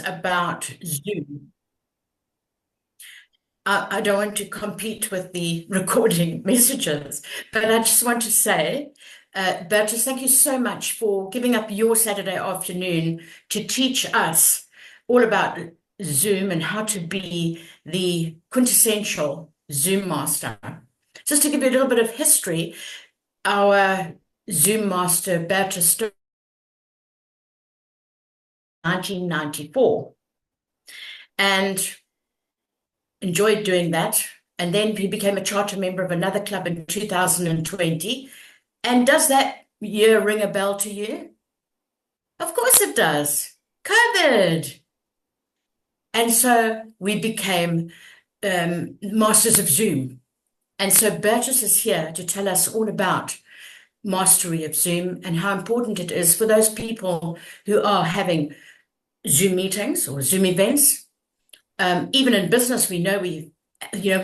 about Zoom. I don't want to compete with the recording messages, but I just want to say, Bertus, thank you so much for giving up your Saturday afternoon to teach us all about Zoom and how to be the quintessential Zoom master. Just to give you a little bit of history, our Zoom master, Bertus, started in 1994 and enjoyed doing that. And then he became a charter member of another club in 2020. And does that year ring a bell to you? Of course it does. COVID. And so we became masters of Zoom. And so Bertus is here to tell us all about mastery of Zoom and how important it is for those people who are having Zoom meetings or Zoom events. Even in business, we know we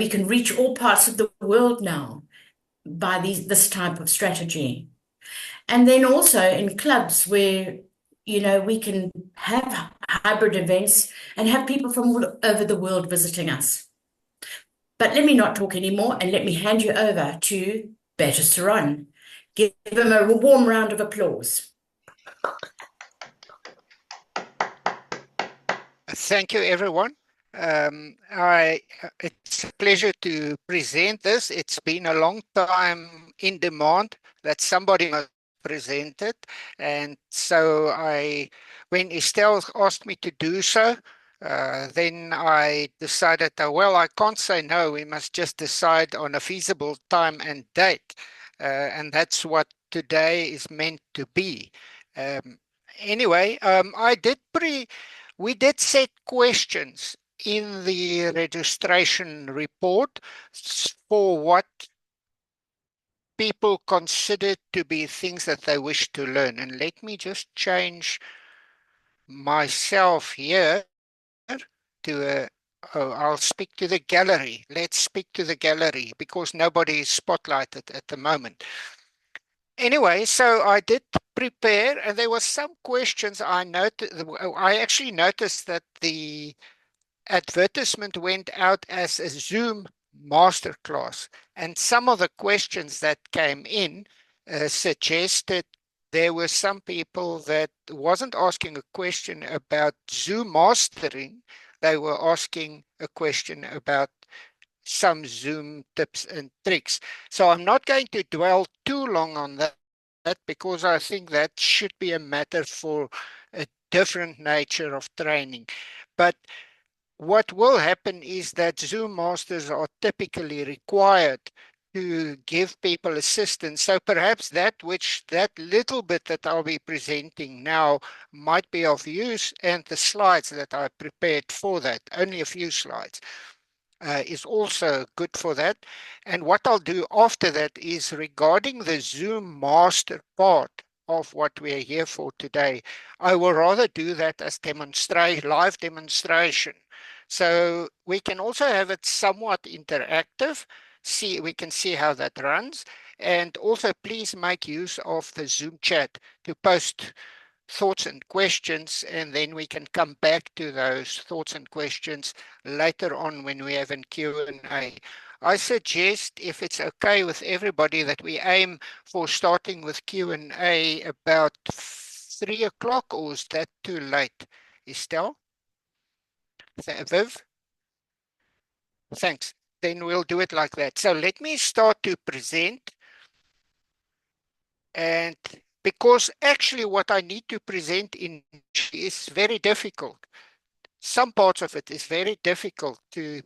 can reach all parts of the world now by this type of strategy. And then also in clubs where, we can have hybrid events and have people from all over the world visiting us. But let me not talk anymore and let me hand you over to Bertus Theron. Give him a warm round of applause. Thank you, everyone. It's a pleasure to present this. It's been a long time in demand that somebody must present it. And so when Estelle asked me to do so, then I decided, well, I can't say no. We must just decide on a feasible time and date. And that's what today is meant to be. Anyway, we did set questions in the registration report for what people consider to be things that they wish to learn. And let me just change myself here to I'll speak to the gallery. Let's speak to the gallery because nobody is spotlighted at the moment. Anyway, so I did prepare, and there were some questions I noted. I actually noticed that the advertisement went out as a Zoom masterclass, and some of the questions that came in suggested there were some people that wasn't asking a question about Zoom mastering. They were asking a question about some Zoom tips and tricks. So I'm not going to dwell too long on that because I think that should be a matter for a different nature of training. But what will happen is that Zoom masters are typically required to give people assistance. So perhaps that little bit that I'll be presenting now might be of use, and the slides that I prepared for that, only a few slides, is also good for that. And what I'll do after that is regarding the Zoom master part of what we are here for today. I will rather do that as live demonstration. So we can also have it somewhat interactive. We can see how that runs. And also please make use of the Zoom chat to post thoughts and questions, and then we can come back to those thoughts and questions later on when we have a Q&A. I suggest, if it's okay with everybody, that we aim for starting with Q&A about 3 o'clock, or is that too late? Estelle? Viv? Thanks. Then we'll do it like that. So let me start to present. And because actually what I need to present in is very difficult. Some parts of it is very difficult to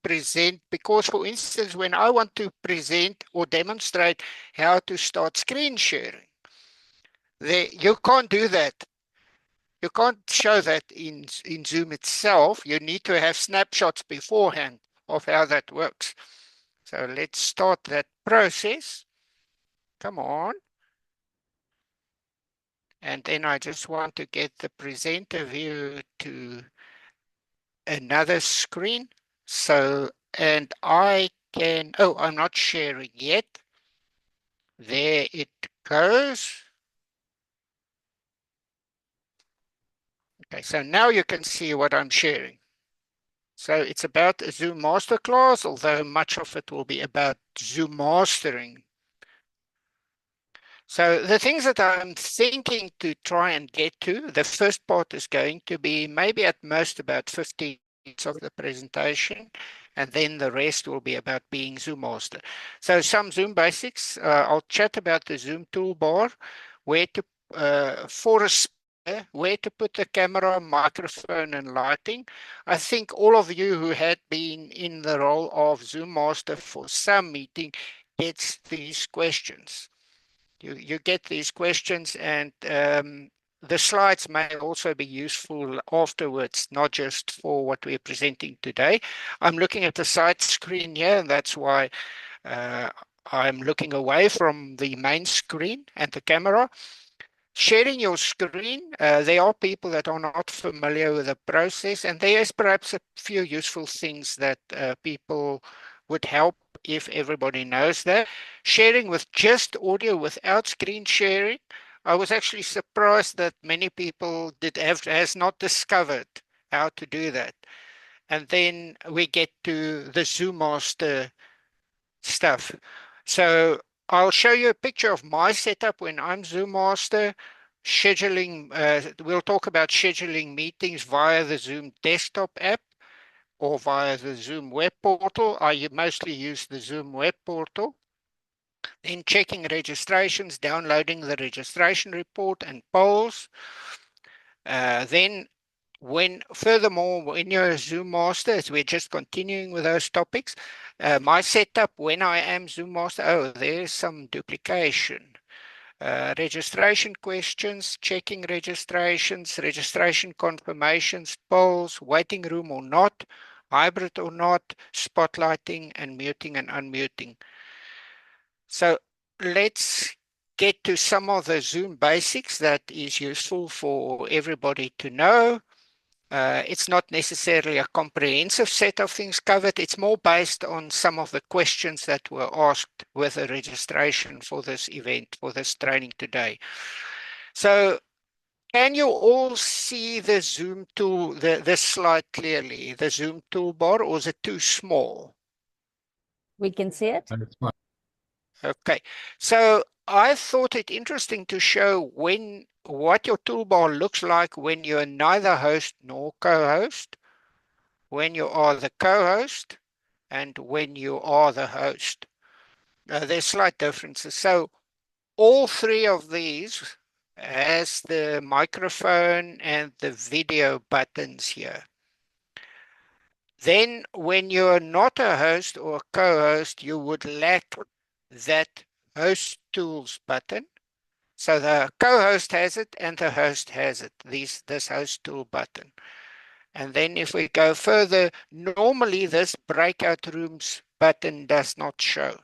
present because, for instance, when I want to present or demonstrate how to start screen sharing, you can't do that. You can't show that in Zoom itself. You need to have snapshots beforehand of how that works. So let's start that process. Come on. And then I just want to get the presenter view to another screen. So, and I can, oh, I'm not sharing yet. There it goes. Okay, so now you can see what I'm sharing. So it's about a Zoom Masterclass, although much of it will be about Zoom mastering. So the things that I'm thinking to try and get to, the first part is going to be maybe at most about 15 minutes of the presentation, and then the rest will be about being Zoom Master. So some Zoom basics, I'll chat about the Zoom toolbar, where to, where to put the camera, microphone, and lighting. I think all of you who had been in the role of Zoom Master for some meeting gets these questions. You get these questions, and the slides may also be useful afterwards, not just for what we're presenting today. I'm looking at the side screen here, and that's why I'm looking away from the main screen and the camera. Sharing your screen, there are people that are not familiar with the process, and there is perhaps a few useful things that people would help if everybody knows that. Sharing with just audio without screen sharing, I was actually surprised that many people has not discovered how to do that. And then we get to the ZoomMaster stuff. So I'll show you a picture of my setup when I'm ZoomMaster. Scheduling, we'll talk about scheduling meetings via the Zoom desktop app or via the Zoom web portal. I mostly use the Zoom web portal. Then checking registrations, downloading the registration report and polls. Then furthermore, when you're a Zoom Master, as we're just continuing with those topics, my setup when I am Zoom Master, oh, there's some duplication. Registration questions, checking registrations, registration confirmations, polls, waiting room or not, hybrid or not, spotlighting and muting and unmuting. So let's get to some of the Zoom basics that is useful for everybody to know. It's not necessarily a comprehensive set of things covered. It's more based on some of the questions that were asked with the registration for this event, for this training today. So can you all see the Zoom tool, the slide clearly, the Zoom toolbar, or is it too small? We can see it. Okay, so I thought it interesting to show what your toolbar looks like when you're neither host nor co-host, when you are the co-host, and when you are the host. There's slight differences. So all three of these has the microphone and the video buttons here. Then when you're not a host or a co-host, you would lack that host tools button. So the co-host has it and the host has it, this host tool button. And then if we go further, normally this breakout rooms button does not show.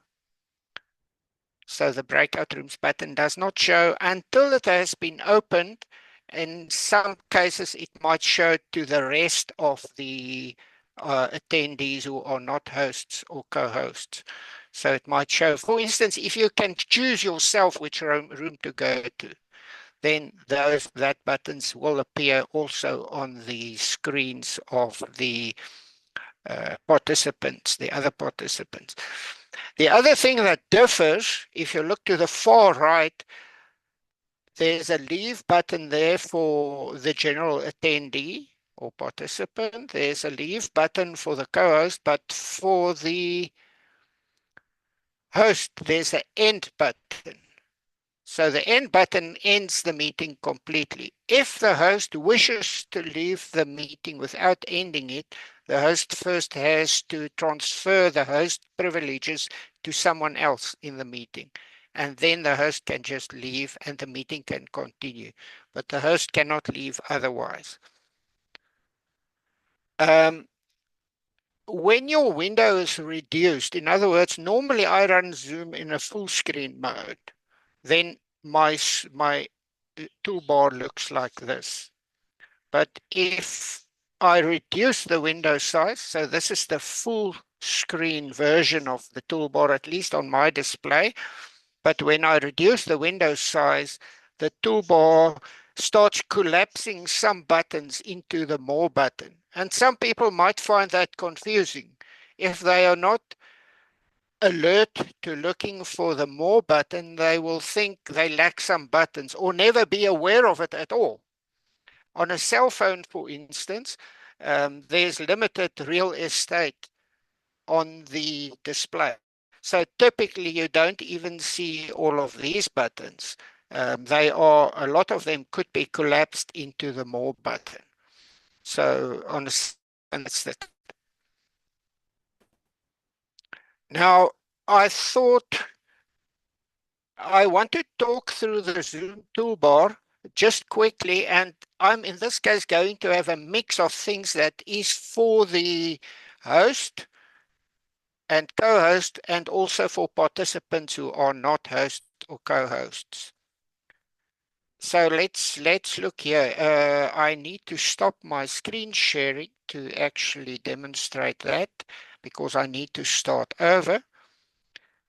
So the breakout rooms button does not show until it has been opened. In some cases, it might show to the rest of the attendees who are not hosts or co-hosts. So it might show, for instance, if you can choose yourself which room to go to, then that buttons will appear also on the screens of the participants, the other participants. The other thing that differs, if you look to the far right, there's a leave button there for the general attendee or participant. There's a leave button for the co-host, but for the host, there's an end button. So the end button ends the meeting completely. If the host wishes to leave the meeting without ending it, the host first has to transfer the host privileges to someone else in the meeting. And then the host can just leave and the meeting can continue. But the host cannot leave otherwise. When your window is reduced, in other words, normally I run Zoom in a full screen mode. Then my toolbar looks like this. But if I reduce the window size, so this is the full screen version of the toolbar, at least on my display. But when I reduce the window size, the toolbar starts collapsing some buttons into the more button. And some people might find that confusing. If they are not alert to looking for the more button, they will think they lack some buttons or never be aware of it at all. On a cell phone, for instance, there's limited real estate on the display. So typically you don't even see all of these buttons. A lot of them could be collapsed into the more button. So and that's the Now, I thought I want to talk through the Zoom toolbar just quickly, and I'm in this case going to have a mix of things that is for the host and co-host, and also for participants who are not hosts or co-hosts. So let's look here. I need to stop my screen sharing to actually demonstrate that, because I need to start over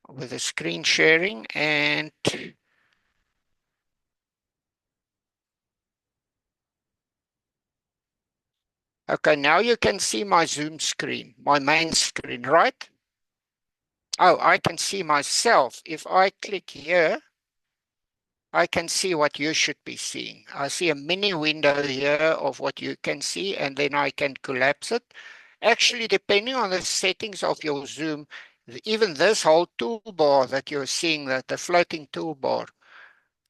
with the screen sharing. And okay, now you can see my Zoom screen, my main screen, right? Oh, I can see myself. If I click here, I can see what you should be seeing. I see a mini window here of what you can see, and then I can collapse it. Actually, depending on the settings of your Zoom, even this whole toolbar that you're seeing, that the floating toolbar,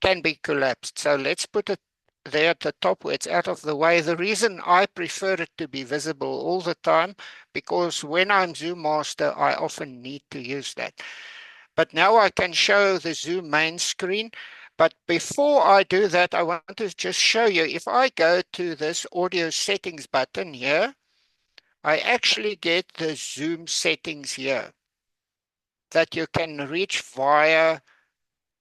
can be collapsed. So let's put it there at the top where it's out of the way. The reason I prefer it to be visible all the time, because when I'm ZoomMaster, I often need to use that. But now I can show the Zoom main screen. But before I do that, I want to just show you, if I go to this audio settings button here, I actually get the Zoom settings here that you can reach via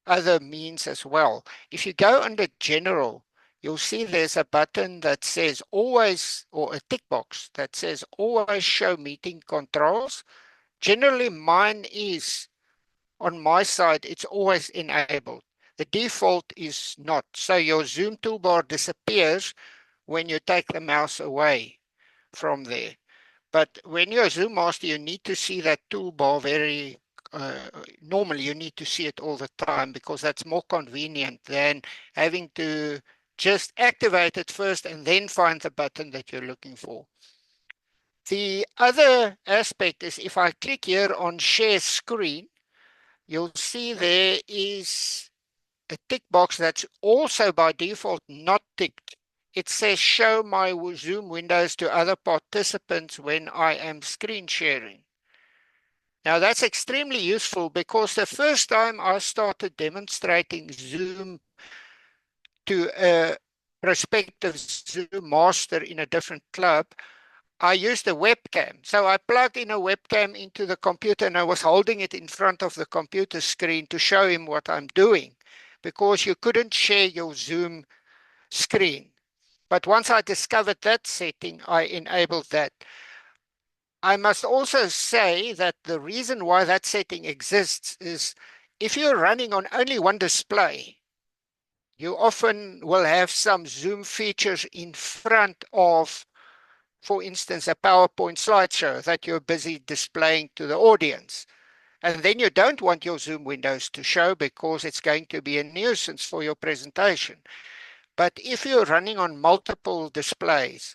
other means as well. If you go under general, you'll see there's a button that says always, or a tick box that says always show meeting controls. Generally mine is, on my side, it's always enabled. The default is not. So your Zoom toolbar disappears when you take the mouse away from there. But when you're a ZoomMaster, you need to see that toolbar very normally you need to see it all the time, because that's more convenient than having to just activate it first and then find the button that you're looking for. The other aspect is, if I click here on share screen, you'll see there is a tick box that's also by default not ticked. It says show my Zoom windows to other participants when I am screen sharing. Now that's extremely useful, because the first time I started demonstrating Zoom to a prospective ZoomMaster in a different club, I used a webcam. So I plugged in a webcam into the computer, and I was holding it in front of the computer screen to show him what I'm doing, because you couldn't share your Zoom screen. But once I discovered that setting, I enabled that. I must also say that the reason why that setting exists is, if you're running on only one display, you often will have some Zoom features in front of, for instance, a PowerPoint slideshow that you're busy displaying to the audience. And then you don't want your Zoom windows to show, because it's going to be a nuisance for your presentation. But if you're running on multiple displays,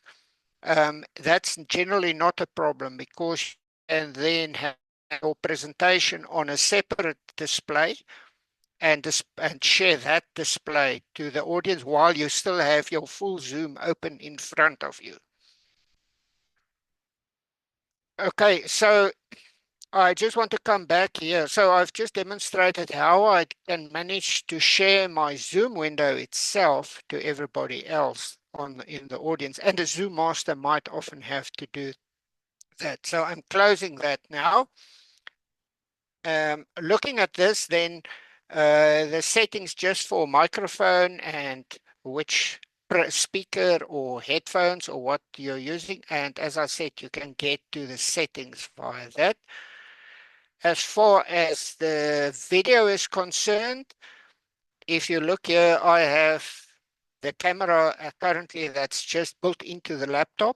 that's generally not a problem, because you can then have your presentation on a separate display and share that display to the audience while you still have your full Zoom open in front of you. Okay, so I just want to come back here. So I've just demonstrated how I can manage to share my Zoom window itself to everybody else in the audience, and a ZoomMaster might often have to do that. So I'm closing that now. Looking at this, then the settings just for microphone and which speaker or headphones or what you're using. And as I said, you can get to the settings via that. As far as the video is concerned, if you look here, I have the camera currently that's just built into the laptop.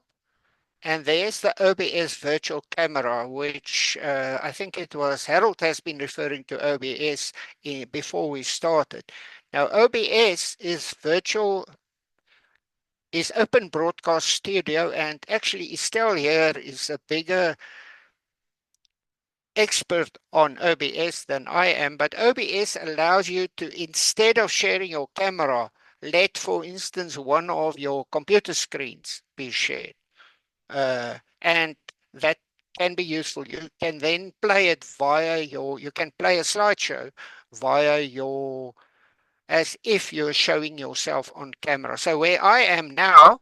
And there's the OBS virtual camera, which I think it was Harold has been referring to OBS before we started. Now, OBS is Open Broadcast Studio, and actually Estelle here is a bigger expert on OBS than I am, but OBS allows you to, instead of sharing your camera, let, for instance, one of your computer screens be shared. And that can be useful. You can then play it you can play a slideshow via as if you're showing yourself on camera. So where I am now,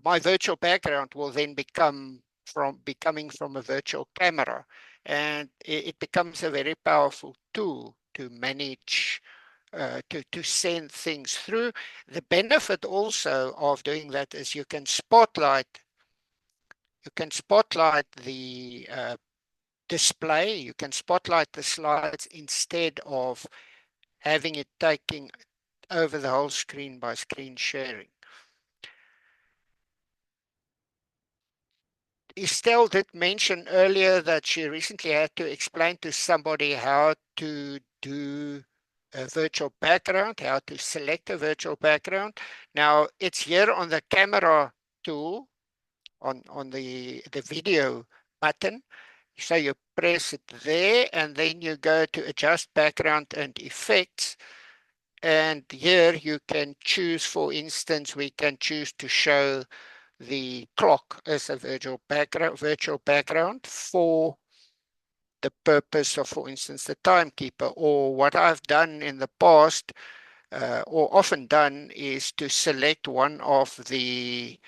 my virtual background will then becoming from a virtual camera, and it becomes a very powerful tool to manage, to send things through. The benefit also of doing that is you can spotlight the display, you can spotlight the slides instead of having it taking over the whole screen by screen sharing. Estelle did mention earlier that she recently had to explain to somebody how to do a virtual background, how to select a virtual background. Now, it's here on the camera tool, on the video button. So you press it there, and then you go to adjust background and effects. And here you can choose, for instance, we can choose to show the clock as a virtual background for the purpose of, for instance, the timekeeper. Or what I've done in the past, or often done, is to select one of the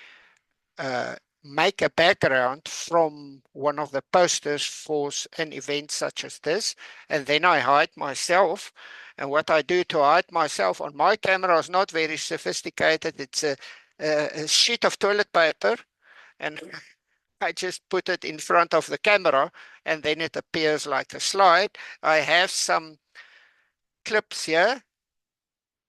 make a background from one of the posters for an event such as this, and then I hide myself. And what I do to hide myself on my camera is not very sophisticated. It's a sheet of toilet paper, and I just put it in front of the camera, and then it appears like a slide. I have some clips here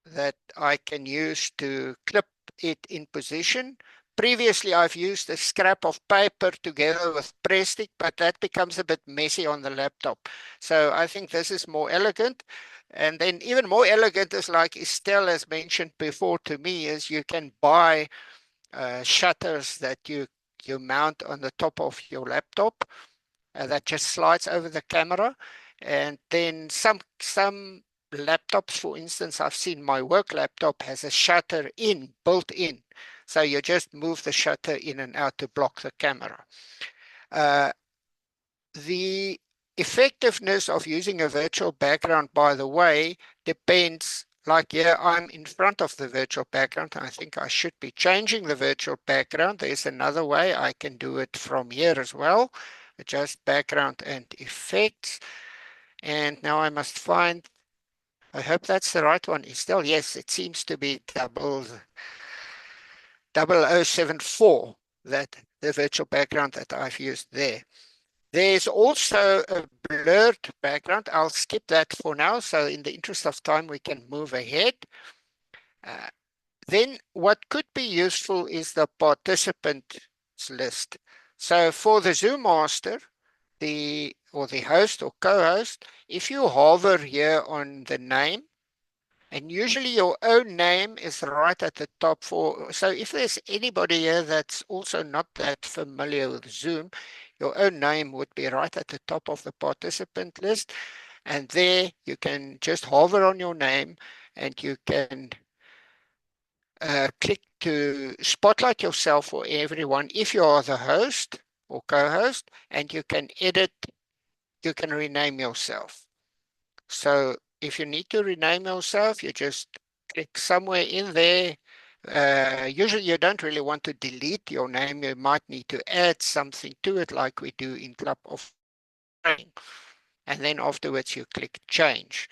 that I can use to clip it in position. Previously, I've used a scrap of paper together with press stick, but that becomes a bit messy on the laptop. So I think this is more elegant. And then even more elegant is, like Estelle has mentioned before to me, is you can buy shutters that you mount on the top of your laptop that just slides over the camera. And then some laptops, for instance, I've seen my work laptop has a shutter built in. So you just move the shutter in and out to block the camera. The effectiveness of using a virtual background, by the way, depends. Like here, I'm in front of the virtual background. I think I should be changing the virtual background. There's another way. I can do it from here as well. Adjust background and effects. And now I must find, I hope that's the right one. Estelle, yes, it seems to be 0074, that the virtual background that I've used there. There's also a blurred background. I'll skip that for now. So in the interest of time, we can move ahead. Then what could be useful is the participants list. So for the ZoomMaster, the host or co-host, if you hover here on the name, and usually your own name is right at the top. So if there's anybody here that's also not that familiar with Zoom, your own name would be right at the top of the participant list. And there you can just hover on your name, and you can click to spotlight yourself for everyone if you are the host or co-host, and you can edit, you can rename yourself. So if you need to rename yourself, you just click somewhere in there. Usually you don't really want to delete your name. You might need to add something to it, like we do in Club of Training. And then afterwards you click change.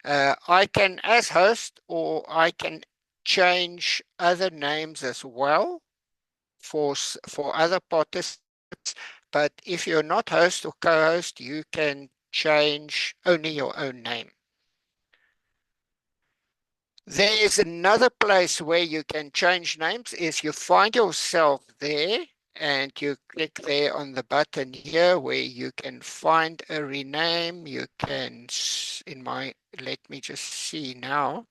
I can, as host, or I can change other names as well for other participants. But if you're not host or co-host, you can change only your own name. There is another place where you can change names. If you find yourself there and you click there on the button here where you can find a rename, you can, let me just see now.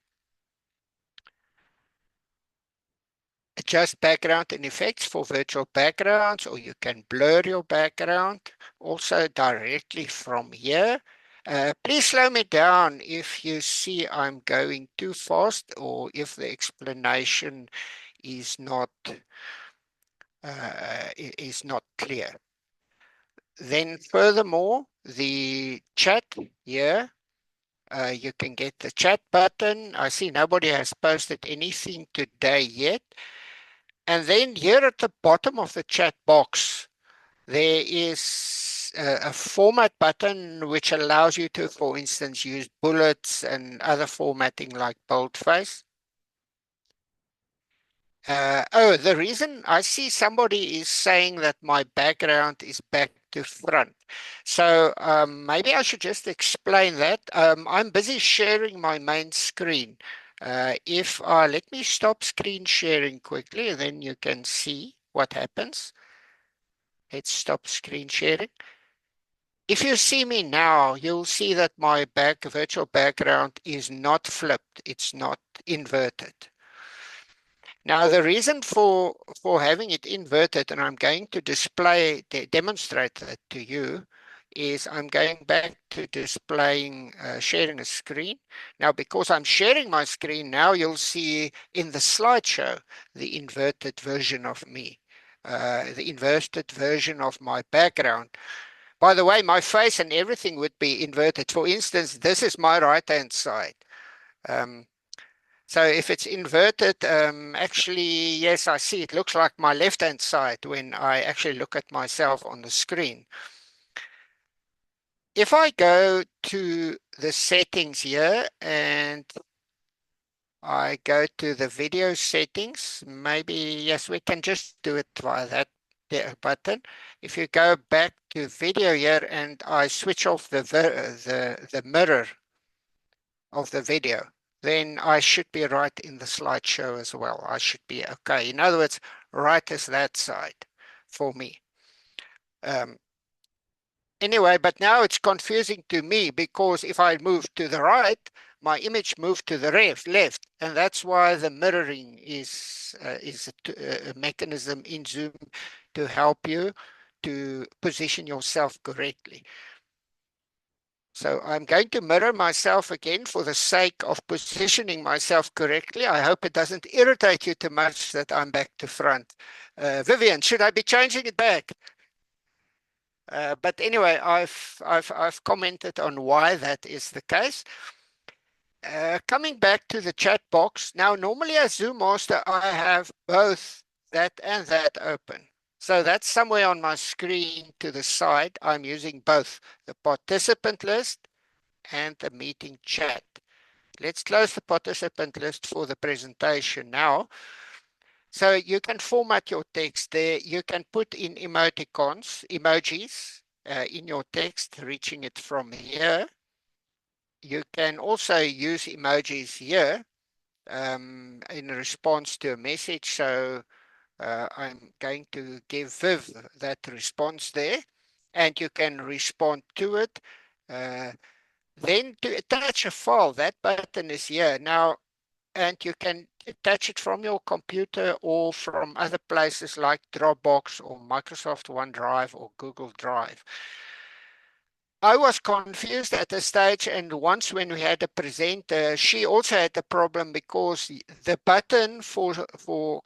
Adjust background and effects for virtual backgrounds, or you can blur your background also directly from here. Please slow me down if you see I'm going too fast or if the explanation is not clear. Then furthermore, the chat here, you can get the chat button. I see nobody has posted anything today yet. And then here at the bottom of the chat box, there is a format button which allows you to, for instance, use bullets and other formatting like boldface. The reason I see somebody is saying that my background is back to front. So maybe I should just explain that. I'm busy sharing my main screen. Let me stop screen sharing quickly, and then you can see what happens. Let's stop screen sharing. If you see me now, you'll see that my virtual background is not flipped. It's not inverted. Now, the reason for having it inverted, and I'm going to demonstrate that to you, is I'm going back to displaying, sharing a screen. Now, because I'm sharing my screen, now you'll see in the slideshow the inverted version of me, the inverted version of my background. By the way, my face and everything would be inverted. For instance, this is my right-hand side. So if it's inverted, actually, yes, I see it looks like my left-hand side when I actually look at myself on the screen. If I go to the settings here and I go to the video settings, maybe, yes, we can just do it via that button. If you go back to video here and I switch off the mirror of the video, then I should be right in the slideshow as well. I should be okay. In other words, right as that side for me. Anyway, but now it's confusing to me because if I move to the right, my image moved to the left, and that's why the mirroring is a mechanism in Zoom to help you to position yourself correctly. So I'm going to mirror myself again for the sake of positioning myself correctly. I hope it doesn't irritate you too much that I'm back to front. Vivian, should I be changing it back? But anyway, I've commented on why that is the case. Coming back to the chat box, now normally as ZoomMaster, I have both that and that open. So that's somewhere on my screen to the side. I'm using both the participant list and the meeting chat. Let's close the participant list for the presentation now. So you can format your text there. You can put in emoticons, emojis in your text, reaching it from here. You can also use emojis here in response to a message. So I'm going to give Viv that response there, and you can respond to it. Then to attach a file, that button is here now, and you can attach it from your computer or from other places like Dropbox or Microsoft OneDrive or Google Drive. I was confused at the stage, and once when we had a presenter, she also had a problem because the button for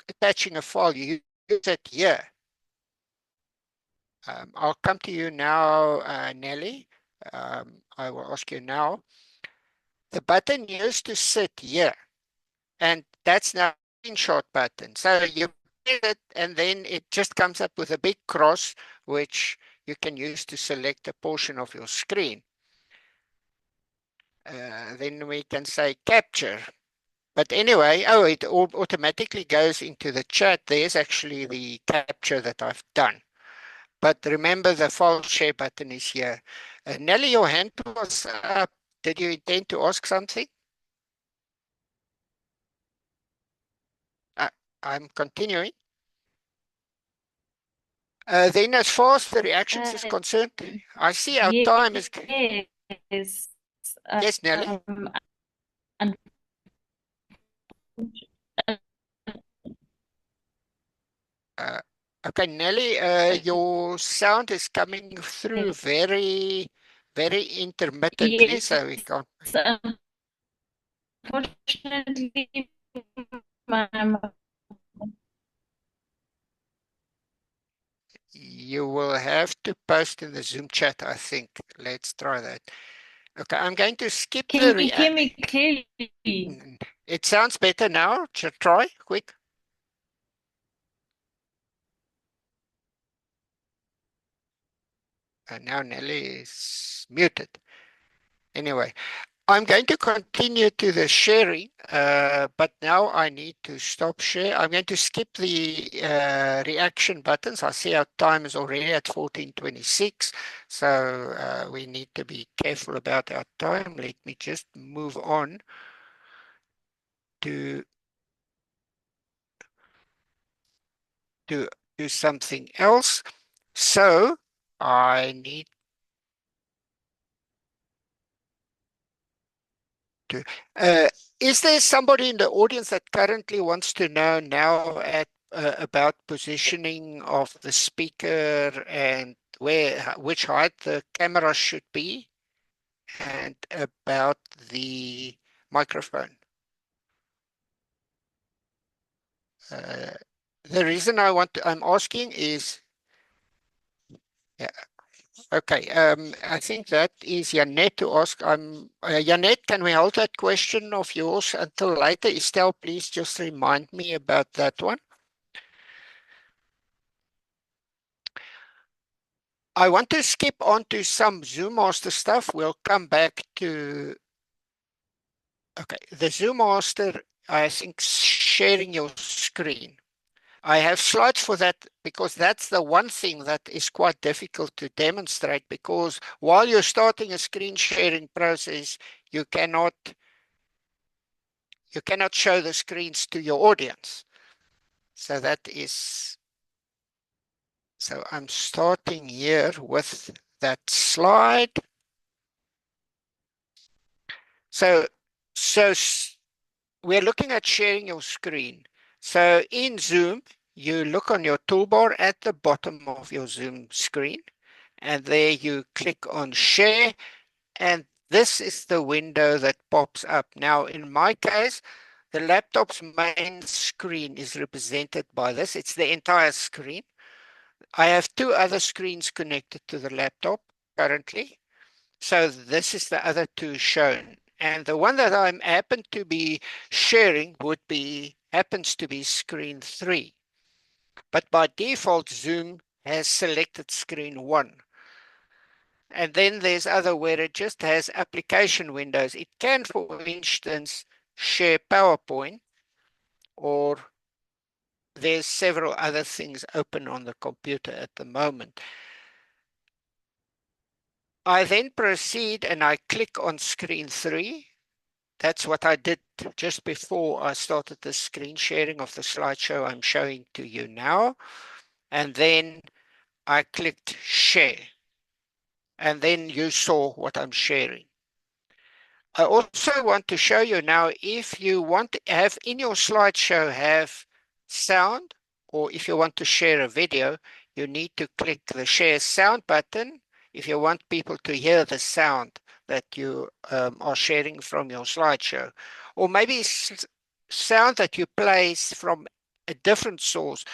attaching a file, you use it here. I'll come to you now, Nelly. I will ask you now. The button used to sit here, and that's now a screenshot button. So you press it, and then it just comes up with a big cross, which you can use to select a portion of your screen. Then we can say capture. But anyway, it automatically goes into the chat. There's actually the capture that I've done. But remember, the file share button is here. Nelly, your hand was up. Did you intend to ask something? I'm continuing. Then as far as the reactions is concerned, I see our time is... Yes. Yes, Nelly? And Okay, Nelly, your sound is coming through very, very intermittently, yes, so we can't... unfortunately, my You will have to post in the Zoom chat, I think. Let's try that. Okay, I'm going to skip the can you hear me clearly? It sounds better now. Try, quick. And now Nelly is muted. Anyway, I'm going to continue to the sharing, but now I need to stop share. I'm going to skip the reaction buttons. I see our time is already at 14:26, so we need to be careful about our time. Let me just move on to do something else. So I need to. Is there somebody in the audience that currently wants to know now about positioning of the speaker and which height the camera should be, and about the microphone? The reason I'm asking is, yeah, okay. I think that is Janet to ask. Janet, can we hold that question of yours until later? Estelle, please just remind me about that one. I want to skip on to some ZoomMaster stuff. We'll come back to, okay, the ZoomMaster, I think, sharing your screen. I have slides for that because that's the one thing that is quite difficult to demonstrate, because while you're starting a screen sharing process, you cannot show the screens to your audience. So that is, so I'm starting here with that slide. So we're looking at sharing your screen. So in Zoom, you look on your toolbar at the bottom of your Zoom screen, and there you click on share, and this is the window that pops up. Now, in my case, the laptop's main screen is represented by this. It's the entire screen. I have two other screens connected to the laptop currently. So this is the other two shown. And the one that I'm happen to be sharing happens to be screen 3. But by default, Zoom has selected screen 1. And then there's other where it just has application windows. It can, for instance, share PowerPoint, or there's several other things open on the computer at the moment. I then proceed and I click on screen 3. That's what I did just before I started the screen sharing of the slideshow I'm showing to you now. And then I clicked share. And then you saw what I'm sharing. I also want to show you now, if you want to have in your slideshow have sound, or if you want to share a video, you need to click the share sound button if you want people to hear the sound that you are sharing from your slideshow. Or maybe sound that you play from a different source,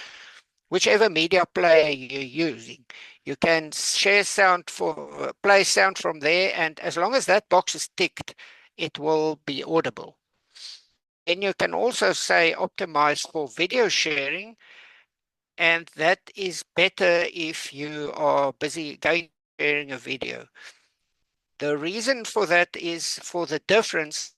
whichever media player you're using. You can share sound play sound from there, and as long as that box is ticked, it will be audible. Then you can also say optimize for video sharing, and that is better if you are busy sharing a video. The reason for that is for the difference.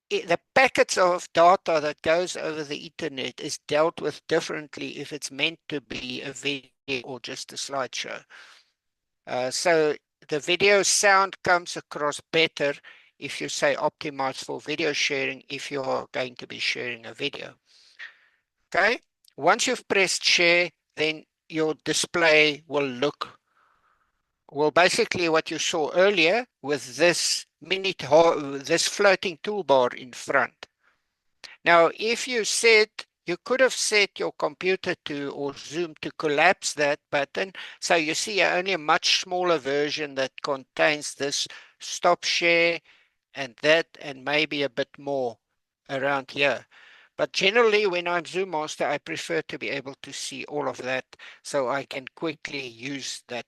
The packets of data that goes over the internet is dealt with differently if it's meant to be a video or just a slideshow. So the video sound comes across better if you say optimize for video sharing if you're going to be sharing a video. Okay. Once you've pressed share, then your display will basically what you saw earlier with this this floating toolbar in front. Now, if you could have set your computer to or Zoom to collapse that button. So you see only a much smaller version that contains this stop share and that, and maybe a bit more around here. But generally, when I'm ZoomMaster, I prefer to be able to see all of that so I can quickly use that.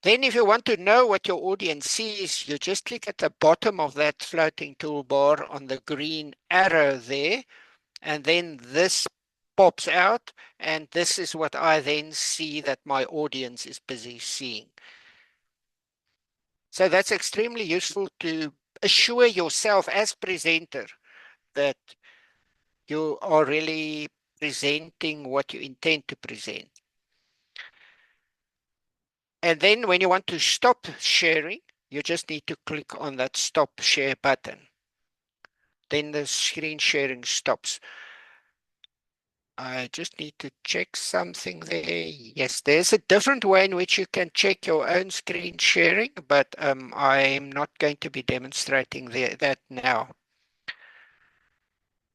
Then if you want to know what your audience sees, you just click at the bottom of that floating toolbar on the green arrow there, and then this pops out, and this is what I then see that my audience is busy seeing. So that's extremely useful to assure yourself as presenter that you are really presenting what you intend to present. And then when you want to stop sharing, you just need to click on that stop share button. Then the screen sharing stops. I just need to check something there. Yes, there's a different way in which you can check your own screen sharing, but I'm not going to be demonstrating that now.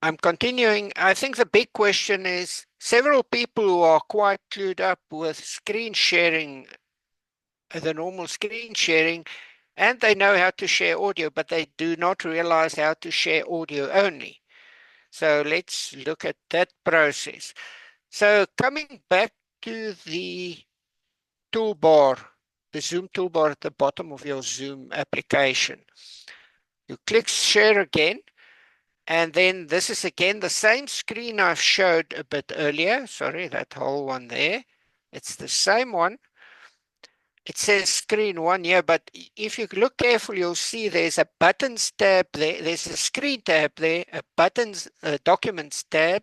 I'm continuing. I think the big question is several people who are quite clued up with screen sharing, the normal screen sharing, and they know how to share audio, but they do not realize how to share audio only. So let's look at that process. So coming back to the toolbar, the Zoom toolbar at the bottom of your Zoom application, you click share again. And then this is again the same screen I've showed a bit earlier. Sorry, that whole one there. It's the same one. It says screen one here, but if you look carefully, you'll see there's a buttons tab there. There's a screen tab there, a buttons, a documents tab,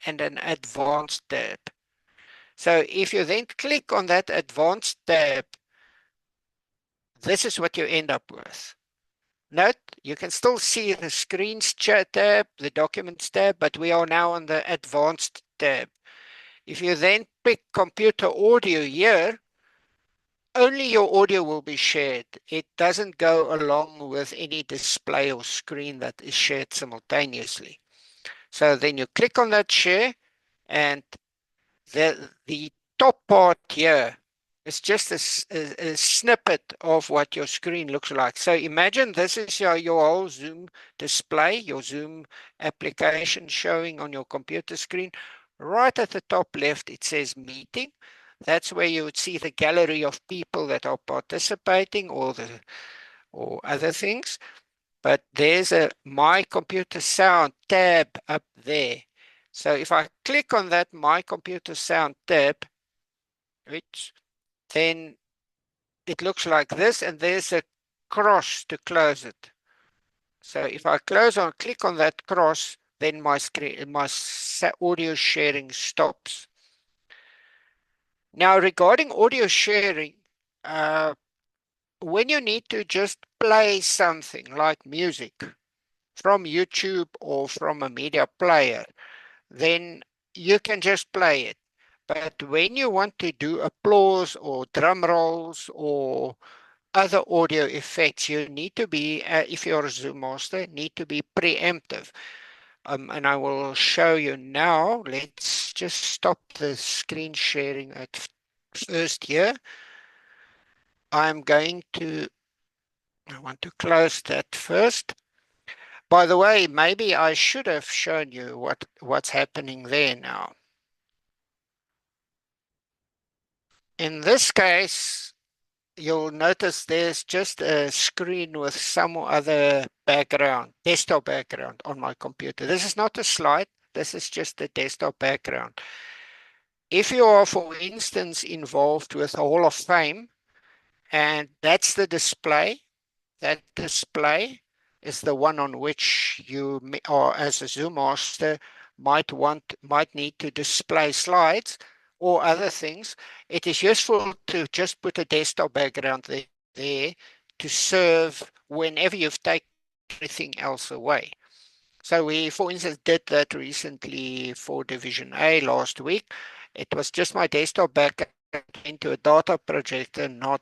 and an advanced tab. So if you then click on that advanced tab, this is what you end up with. Note, you can still see the screens tab, the documents tab, but we are now on the advanced tab. If you then pick computer audio here, only your audio will be shared. It doesn't go along with any display or screen that is shared simultaneously. So then you click on that share, and the top part here is just a snippet of what your screen looks like. So imagine this is your whole Zoom display, your Zoom application showing on your computer screen. Right at the top left, it says meeting. That's where you would see the gallery of people that are participating or other things. But there's a My Computer Sound tab up there. So if I click on that My Computer Sound tab, then it looks like this, and there's a cross to close it. So if I click on that cross, then my audio sharing stops. Now, regarding audio sharing, when you need to just play something like music from YouTube or from a media player, then you can just play it. But when you want to do applause or drum rolls or other audio effects, you need to be, if you're a ZoomMaster, need to be preemptive. And I will show you now. Let's just stop the screen sharing at first here. I want to close that first. By the way, maybe I should have shown you what's happening there now. In this case, you'll notice there's just a screen with some other background, desktop background on my computer. This is not a slide. This is just a desktop background. If you are, for instance, involved with a Hall of Fame, and that's the display, that display is the one on which you, or as a ZoomMaster, might need to display slides or other things. It is useful to just put a desktop background there to serve whenever you've taken everything else away. So we, for instance, did that recently for Division A last week. It was just my desktop back into a data projector, not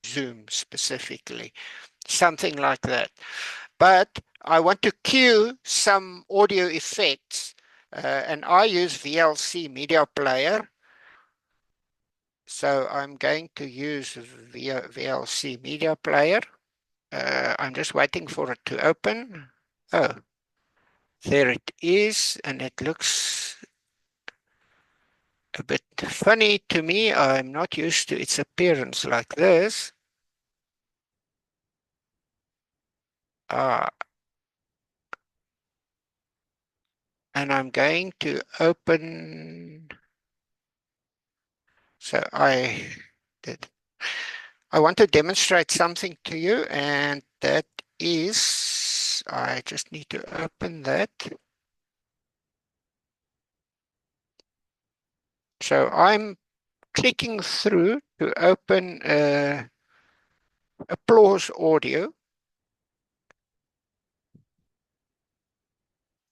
Zoom specifically, something like that. But I want to cue some audio effects, and I use VLC Media Player. So I'm going to use VLC Media Player. I'm just waiting for it to open. Oh, there it is, and it looks a bit funny to me. I'm not used to its appearance like this. And I'm going to open. So I want to demonstrate something to you, and that is, I just need to open that. So I'm clicking through to open applause audio.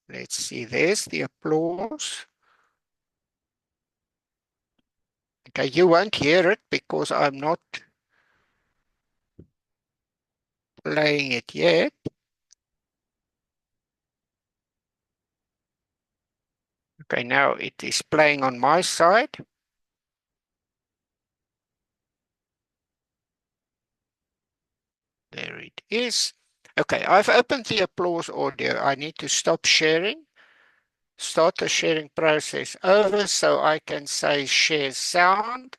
Let's see, there's the applause. Okay, you won't hear it because I'm not playing it yet. Okay, now it is playing on my side. There it is. Okay, I've opened the applause audio. I need to stop sharing. Start the sharing process over so I can say share sound.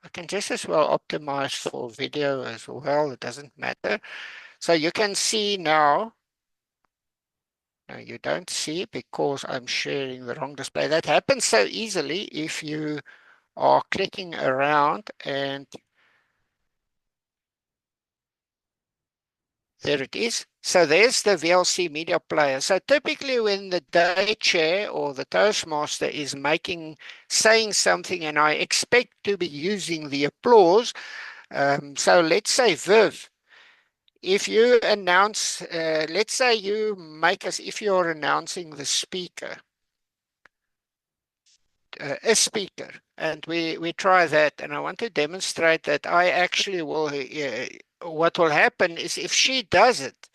I can just as well optimize for video as well. It doesn't matter. So you can see now. Now you don't see because I'm sharing the wrong display. That happens so easily if you are clicking around, and there it is. So there's the VLC media player. So typically when the day chair or the Toastmaster is saying something, and I expect to be using the applause. So let's say Viv, if you announce, let's say you make us, if you're announcing the speaker, a speaker, and we try that, and I want to demonstrate that I actually will, what will happen is if she does it,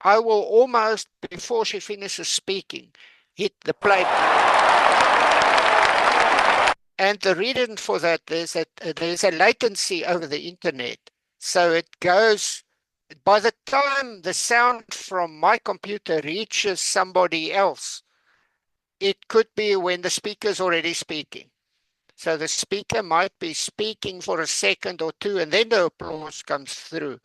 I will almost, before she finishes speaking, hit the play button. And the reason for that is that there's a latency over the internet. So it goes, by the time the sound from my computer reaches somebody else, it could be when the speaker's already speaking. So the speaker might be speaking for a second or two, and then the applause comes through.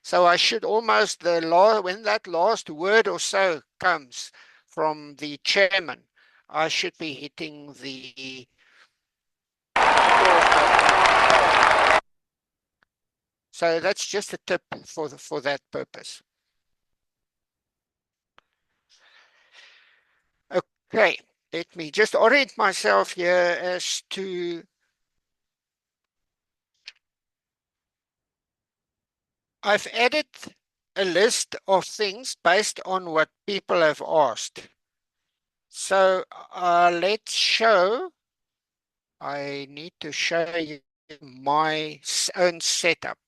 So I should almost, when that last word or so comes from the chairman, I should be hitting the applause. So that's just a tip for that purpose. Okay, let me just orient myself here as to I've added a list of things based on what people have asked. So let's show, I need to show you my own setup.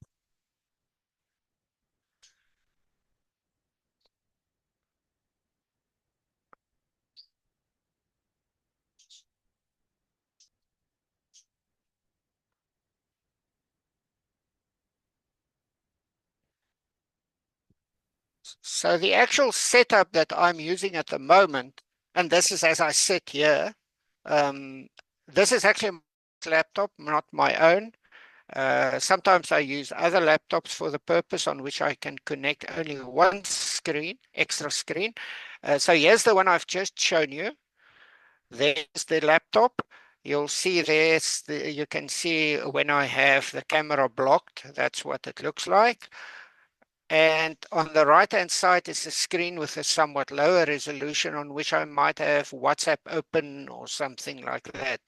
So the actual setup that I'm using at the moment, and this is as I sit here, this is actually my laptop, not my own. Sometimes I use other laptops for the purpose on which I can connect only one screen, extra screen. So here's the one I've just shown you. There's the laptop. You'll see you can see when I have the camera blocked, that's what it looks like. And on the right-hand side is a screen with a somewhat lower resolution on which I might have WhatsApp open or something like that.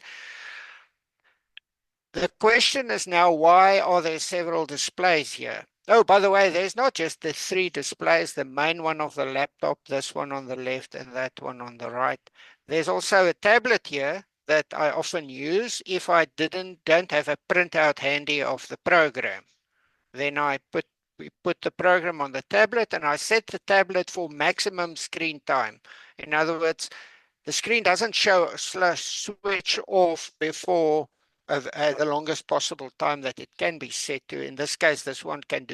The question is now, why are there several displays here? Oh, by the way, there's not just the 3 displays, the main one of the laptop, this one on the left and that one on the right. There's also a tablet here that I often use if I don't have a printout handy of the program. Then we put the program on the tablet and I set the tablet for maximum screen time. In other words, the screen doesn't switch off before the longest possible time that it can be set to. In this case, this one can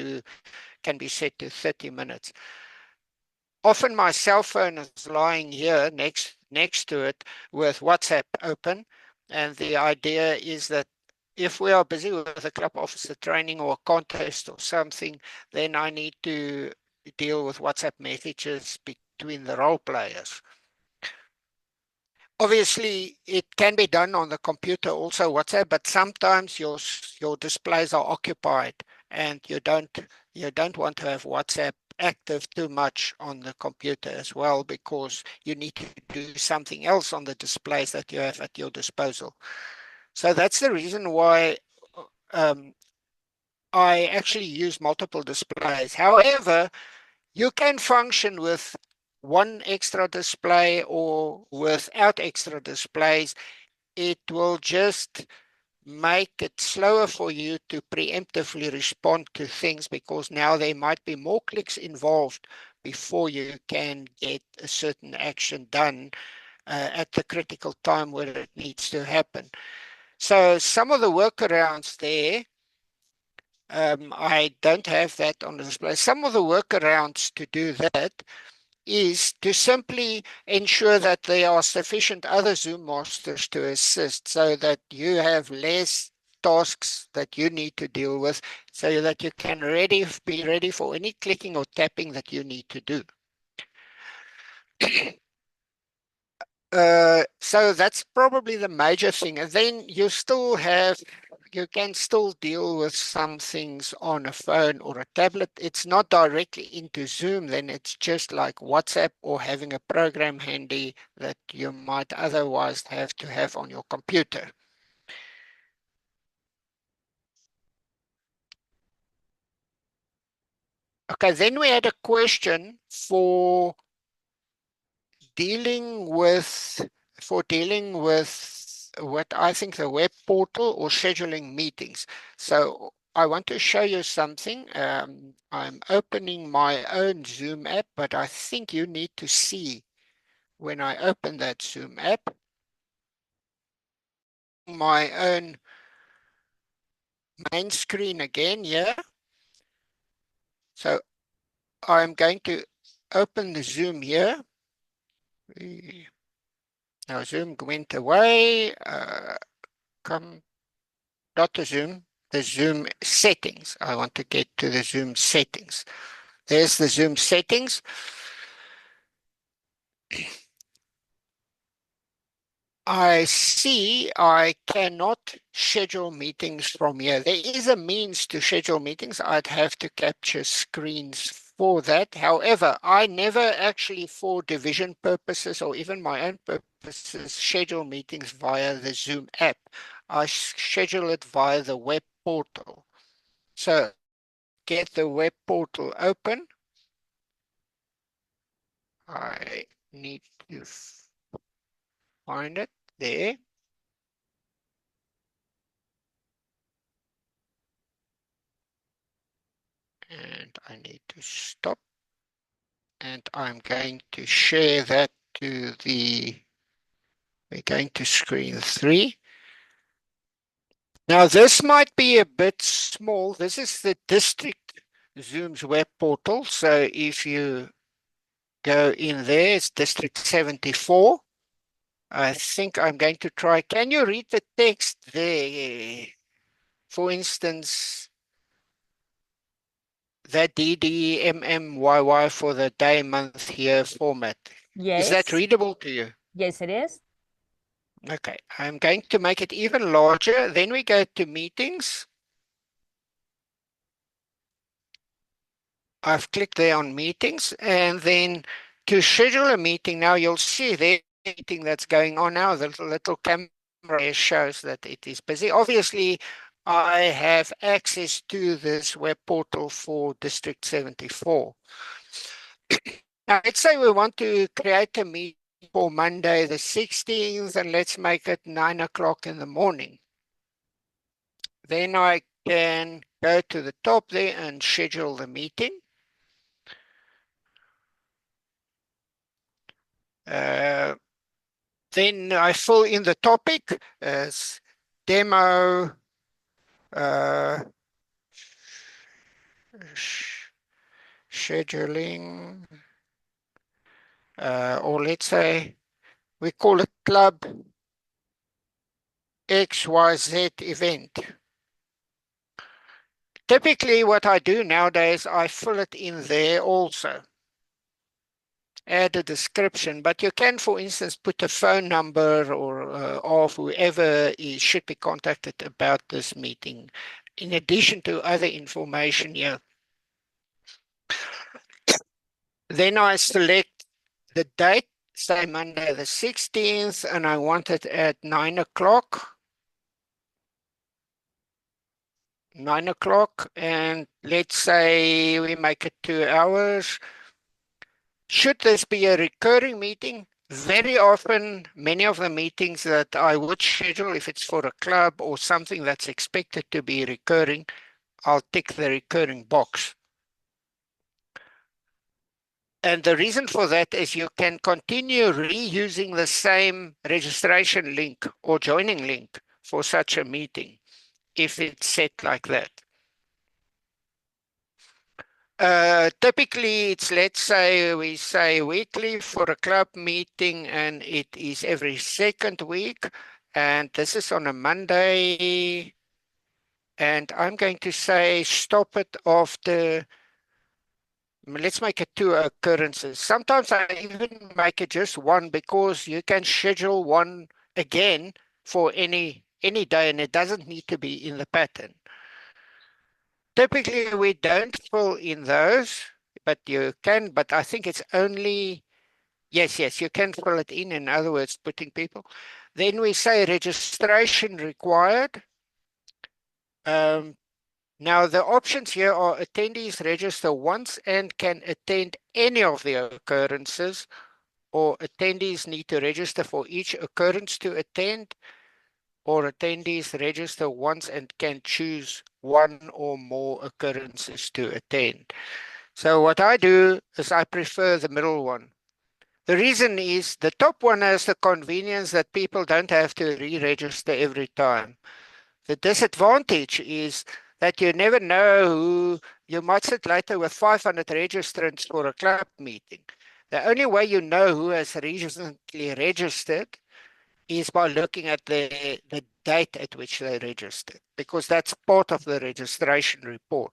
be set to 30 minutes. Often my cell phone is lying here next to it with WhatsApp open. And the idea is that if we are busy with a club officer training or a contest or something, then I need to deal with WhatsApp messages between the role players. Obviously, it can be done on the computer also, WhatsApp, but sometimes your displays are occupied and you don't want to have WhatsApp active too much on the computer as well, because you need to do something else on the displays that you have at your disposal. So that's the reason why I actually use multiple displays. However, you can function with one extra display or without extra displays. It will just make it slower for you to preemptively respond to things, because now there might be more clicks involved before you can get a certain action done at the critical time where it needs to happen. So some of the workarounds there, I don't have that on the display. Some of the workarounds to do that is to simply ensure that there are sufficient other ZoomMasters to assist, so that you have less tasks that you need to deal with, so that you can be ready for any clicking or tapping that you need to do. So that's probably the major thing. And then you can still deal with some things on a phone or a tablet. It's not directly into Zoom, then it's just like WhatsApp or having a program handy that you might otherwise have to have on your computer. Okay, then we had a question for dealing with what I think the web portal or scheduling meetings. So I want to show you something. I'm opening my own Zoom app, but I think you need to see when I open that Zoom app, my own main screen again here. So I'm going to open the Zoom here. Now Zoom went away. Not the Zoom settings. I want to get to the Zoom settings. There's the Zoom settings. I see I cannot schedule meetings from here. There is a means to schedule meetings. I'd have to capture screens for that. However, I never actually, for division purposes or even my own purposes, schedule meetings via the Zoom app. I schedule it via the web portal. So get the web portal open. I need to find it there. And I need to stop. And I'm going to share that to we're going to screen 3. Now this might be a bit small. This is the district Zoom's web portal. So if you go in there, it's district 74. I think I'm going to try. Can you read the text there? For instance, that DDMMYY for the day, month, year format. Is that Yes. readable to you? Yes, it is. Okay, I'm going to make it even larger. Then we go to meetings. I've clicked there on meetings, and then to schedule a meeting, now you'll see the meeting that's going on now. The little camera shows that it is busy. Obviously, I have access to this web portal for District 74. Now, let's say we want to create a meeting for Monday the 16th, and let's make it 9 o'clock in the morning. Then I can go to the top there and schedule the meeting. Then I fill in the topic as demo scheduling, or let's say we call it Club XYZ event. Typically what I do nowadays, I fill it in there also. Add a description, but you can, for instance, put a phone number or of whoever should be contacted about this meeting, in addition to other information here. Then I select the date, say Monday the 16th, and I want it at 9 o'clock. 9 o'clock, and let's say we make it 2 hours. Should this be a recurring meeting? Very often, many of the meetings that I would schedule, if it's for a club or something that's expected to be recurring, I'll tick the recurring box. And the reason for that is you can continue reusing the same registration link or joining link for such a meeting, if it's set like that. Typically, it's, let's say, we say weekly for a club meeting, and it is every second week. And this is on a Monday. And I'm going to say stop it after, let's make it 2 occurrences. Sometimes I even make it just one, because you can schedule one again for any day, and it doesn't need to be in the pattern. Typically, we don't fill in those, but you can, but I think it's only, yes, you can fill it in other words, putting people. Then we say registration required. Now, the options here are attendees register once and can attend any of the occurrences, or attendees need to register for each occurrence to attend, or attendees register once and can choose one or more occurrences to attend. So what I do is I prefer the middle one. The reason is the top one has the convenience that people don't have to re-register every time. The disadvantage is that you never know who, you might sit later with 500 registrants for a club meeting. The only way you know who has recently registered is by looking at the date at which they registered, because that's part of the registration report.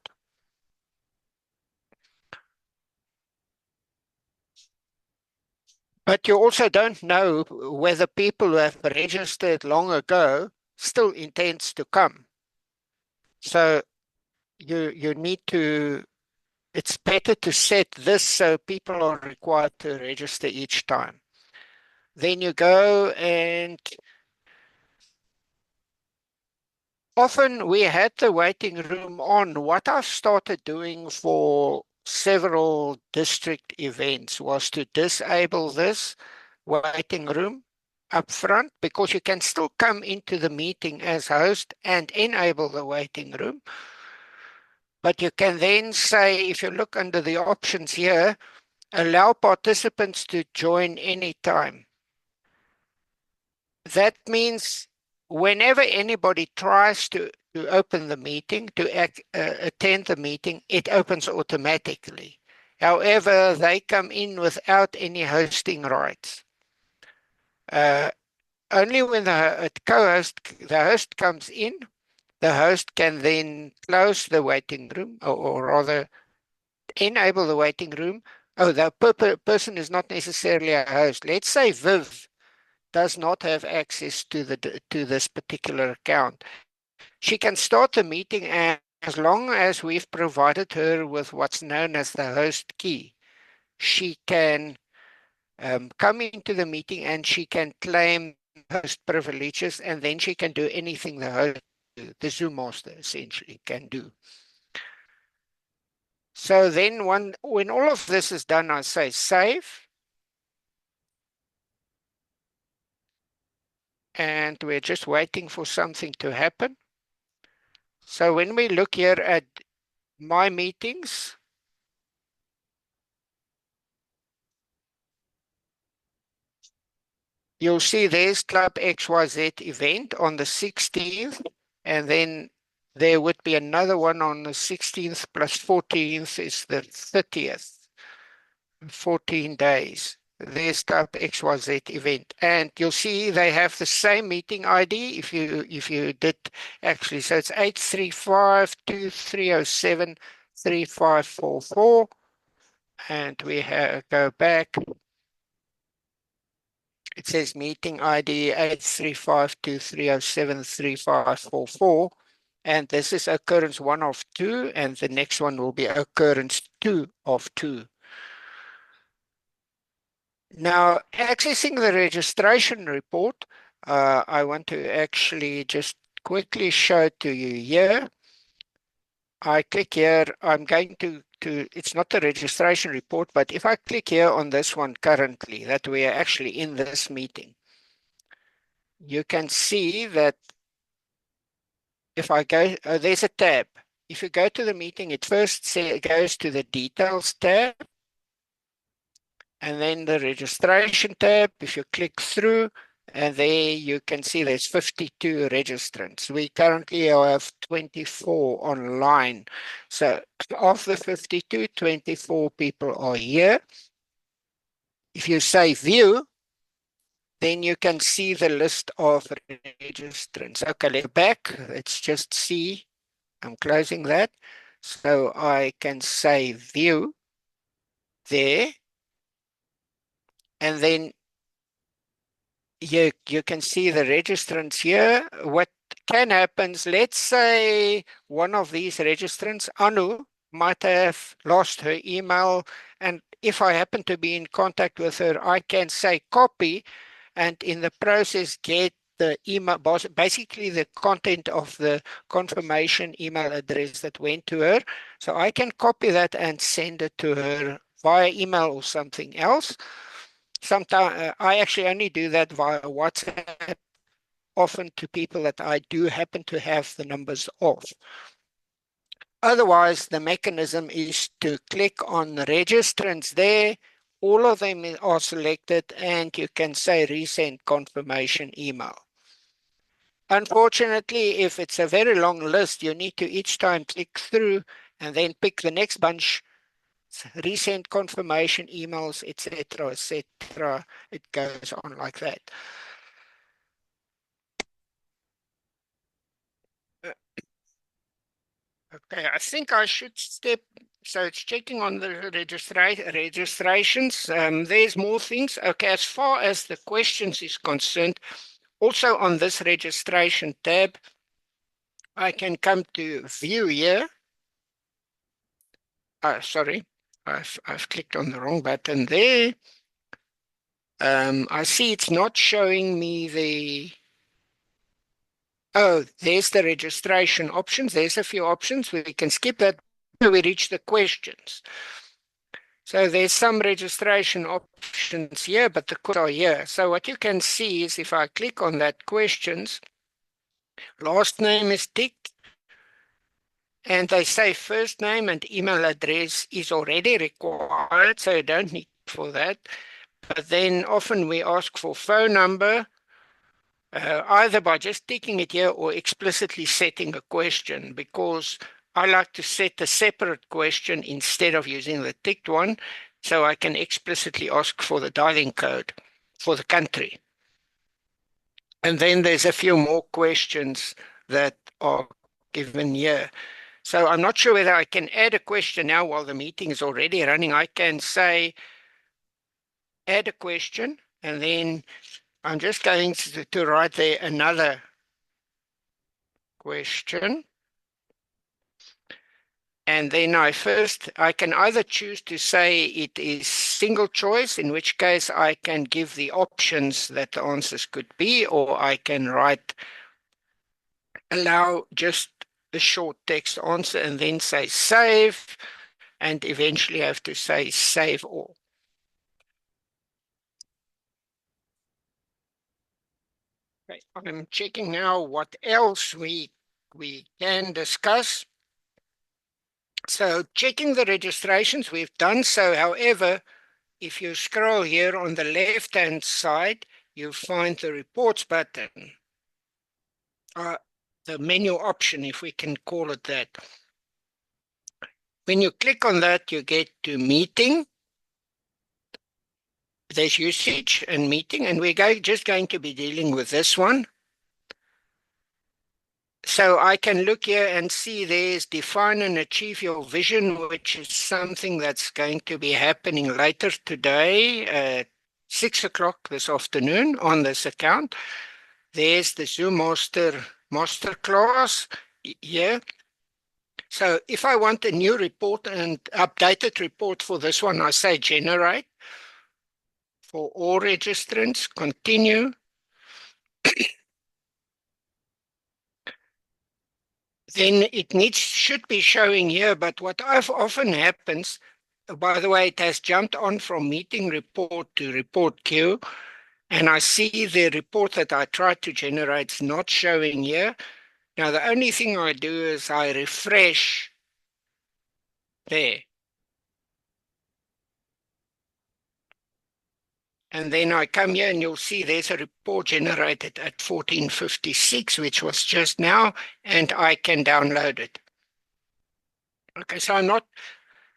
But you also don't know whether people who have registered long ago still intends to come. So you need to, it's better to set this so people are required to register each time. Then you go, and often we had the waiting room on. What I've started doing for several district events was to disable this waiting room up front, because you can still come into the meeting as host and enable the waiting room. But you can then say, if you look under the options here, allow participants to join anytime. That means whenever anybody tries to open the meeting, to attend the meeting, it opens automatically. However, they come in without any hosting rights. Only when the host comes in, the host can then close the waiting room, or rather enable the waiting room. Oh, the person is not necessarily a host. Let's say Viv does not have access to this particular account. She can start the meeting, and as long as we've provided her with what's known as the host key, she can come into the meeting and she can claim host privileges, and then she can do anything the host the ZoomMaster essentially can do. So then when all of this is done, I say save. And we're just waiting for something to happen. So when we look here at my meetings, you'll see there's Club XYZ event on the 16th, and then there would be another one on the 16th plus 14th is the 30th, 14 days. There's Club XYZ event, and you'll see they have the same meeting ID if you did actually. So it's 83523073544, and we go back. It says meeting ID 83523073544, and this is occurrence 1 of 2, and the next one will be occurrence 2 of 2. Now, accessing the registration report, I want to actually just quickly show to you here. I click here, I'm going to it's not the registration report, but if I click here on this one currently, that we are actually in this meeting, you can see that if I go, there's a tab. If you go to the meeting, it first goes to the details tab, and then the registration tab. If you click through, and there you can see there's 52 registrants. We currently have 24 online. So of the 52, 24 people are here. If you say view, then you can see the list of registrants. Okay, let's go back. Let's just see. I'm closing that. So I can say view there. And then you can see the registrants here. What can happen is, let's say one of these registrants, Anu, might have lost her email. And if I happen to be in contact with her, I can say copy, and in the process get the email, basically the content of the confirmation email address that went to her. So I can copy that and send it to her via email or something else. Sometimes I actually only do that via WhatsApp, often to people that I do happen to have the numbers of. Otherwise, the mechanism is to click on the registrants there. All of them are selected, and you can say resend confirmation email. Unfortunately, if it's a very long list, you need to each time click through and then pick the next bunch, resend confirmation emails, etc., etc. It goes on like that. Okay, I think I should step. So it's checking on the registrations. There's more things. Okay, as far as the questions is concerned, also on this registration tab, I can come to view here. Sorry, I've clicked on the wrong button there. I see it's not showing me the. Oh, there's the registration options. There's a few options. We can skip that until we reach the questions. So there's some registration options here, but the questions are here. So what you can see is if I click on that questions, last name is ticked, and they say first name and email address is already required, so you don't need for that. But then often we ask for phone number, either by just ticking it here or explicitly setting a question, because I like to set a separate question instead of using the ticked one, so I can explicitly ask for the dialing code for the country. And then there's a few more questions that are given here. So I'm not sure whether I can add a question now while the meeting is already running. I can say, add a question, and then I'm just going to write there another question. And then I can either choose to say it is single choice, in which case I can give the options that the answers could be, or I can write allow just a short text answer and then say save, and eventually have to say save all. Okay, I'm checking now what else we can discuss. So checking the registrations, we've done so. However, if you scroll here on the left-hand side, you find the reports button, the menu option, if we can call it that. When you click on that, you get to meeting. There's usage and meeting, and we're just going to be dealing with this one. So I can look here and see there's define and achieve your vision, which is something that's going to be happening later today at 6 o'clock this afternoon on this account. There's the ZoomMaster MasterClass here. So if I want a new report and updated report for this one, I say generate. For all registrants, continue. Then it should be showing here, but what often happens, by the way, it has jumped on from meeting report to report queue, and I see the report that I tried to generate is not showing here. Now, the only thing I do is I refresh there. And then I come here and you'll see there's a report generated at 14:56, which was just now, and I can download it. Okay, so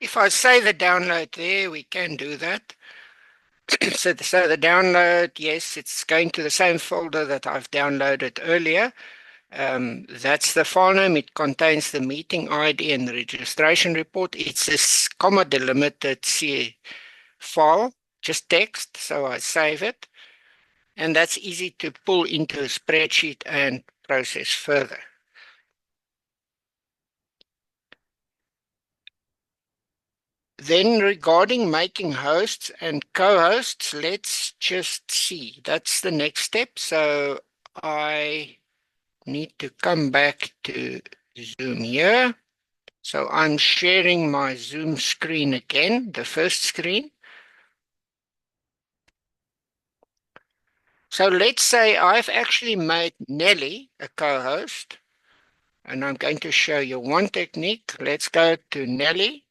if I say the download there, we can do that. So the download, yes, it's going to the same folder that I've downloaded earlier. That's the file name. It contains the meeting ID and the registration report. It's a comma delimited C file, just text, so I save it. And that's easy to pull into a spreadsheet and process further. Then regarding making hosts and co-hosts, let's just see. That's the next step. So I need to come back to Zoom here. So I'm sharing my Zoom screen again, the first screen. So let's say I've actually made Nelly a co-host, and I'm going to show you one technique. Let's go to Nelly.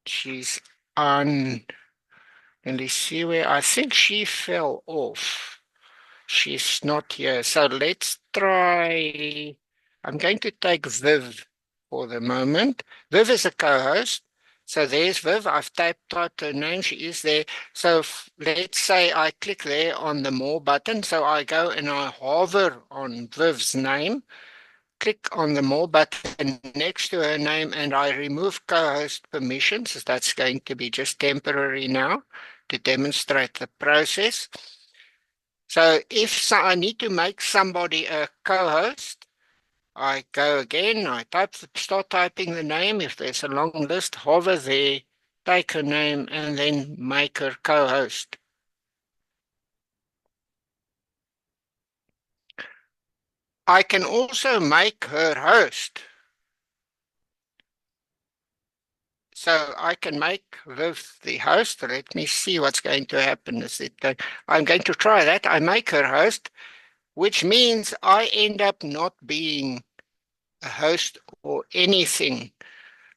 She's on, let me see where, I think she fell off. She's not here. So let's try, I'm going to take Viv for the moment. Viv is a co-host. So there's Viv. I've typed her name. She is there. So let's say I click there on the more button. So I go and I hover on Viv's name. Click on the more button next to her name and I remove co-host permissions. That's going to be just temporary now to demonstrate the process. So if I need to make somebody a co-host, I go again, I start typing the name. If there's a long list, hover there, take her name and then make her co-host. I can also make her host. So I can make Viv the host. Let me see what's going to happen. I'm going to try that. I make her host, which means I end up not being a host or anything.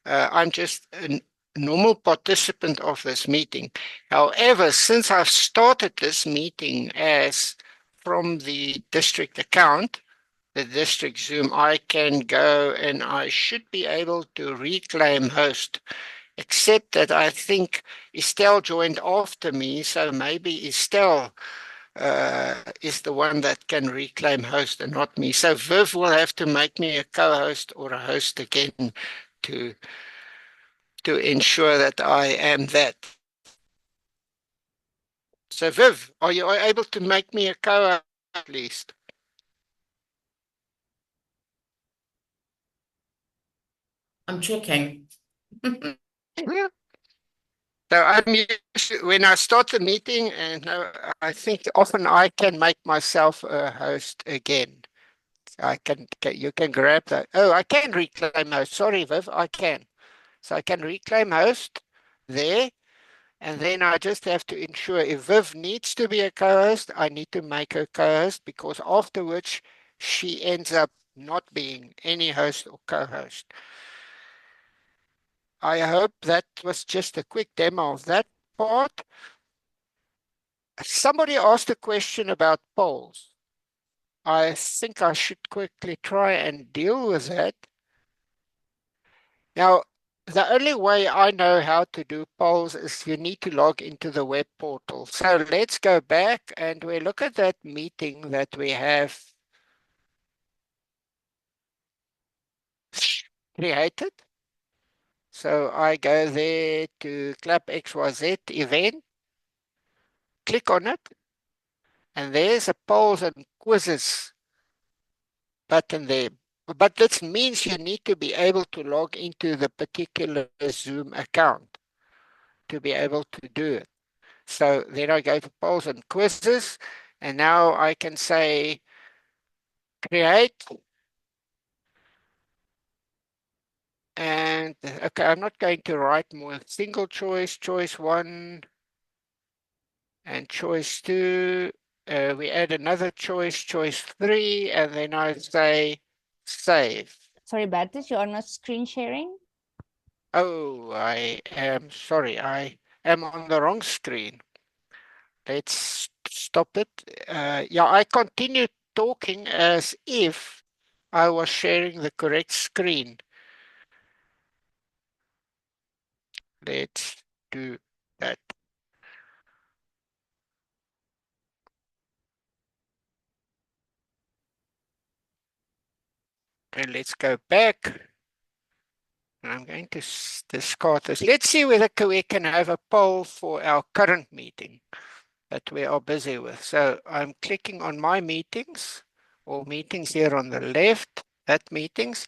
I'm just a normal participant of this meeting. However, since I've started this meeting as from the district account, the district Zoom, I can go and I should be able to reclaim host, except that I think Estelle joined after me, so maybe Estelle is the one that can reclaim host and not me. So Viv will have to make me a co-host or a host again to ensure that I am that. So Viv, are you able to make me a co-host at least? I'm checking. Yeah. So I'm used to, when I start the meeting, and I think often I can make myself a host again. I can, you can grab that. Oh, I can reclaim host. Sorry, Viv, I can. So I can reclaim host there, and then I just have to ensure if Viv needs to be a co-host, I need to make her co-host, because after which she ends up not being any host or co-host. I hope that was just a quick demo of that part. Somebody asked a question about polls. I think I should quickly try and deal with that. Now, the only way I know how to do polls is you need to log into the web portal. So let's go back and we look at that meeting that we have created. So I go there to Club XYZ event, click on it, and there's a polls and quizzes button there. But this means you need to be able to log into the particular Zoom account to be able to do it. So then I go to polls and quizzes, and now I can say create. And okay, I'm not going to write more. Single choice, choice 1, and choice 2. We add another choice, choice 3, and then I say save. Sorry, Bertus, you are not screen sharing? Oh, I am sorry. I am on the wrong screen. Let's stop it. Yeah, I continue talking as if I was sharing the correct screen. Let's do that. And let's go back. I'm going to discard this. Let's see whether we can have a poll for our current meeting that we are busy with. So I'm clicking on my meetings, or meetings here on the left, that meetings.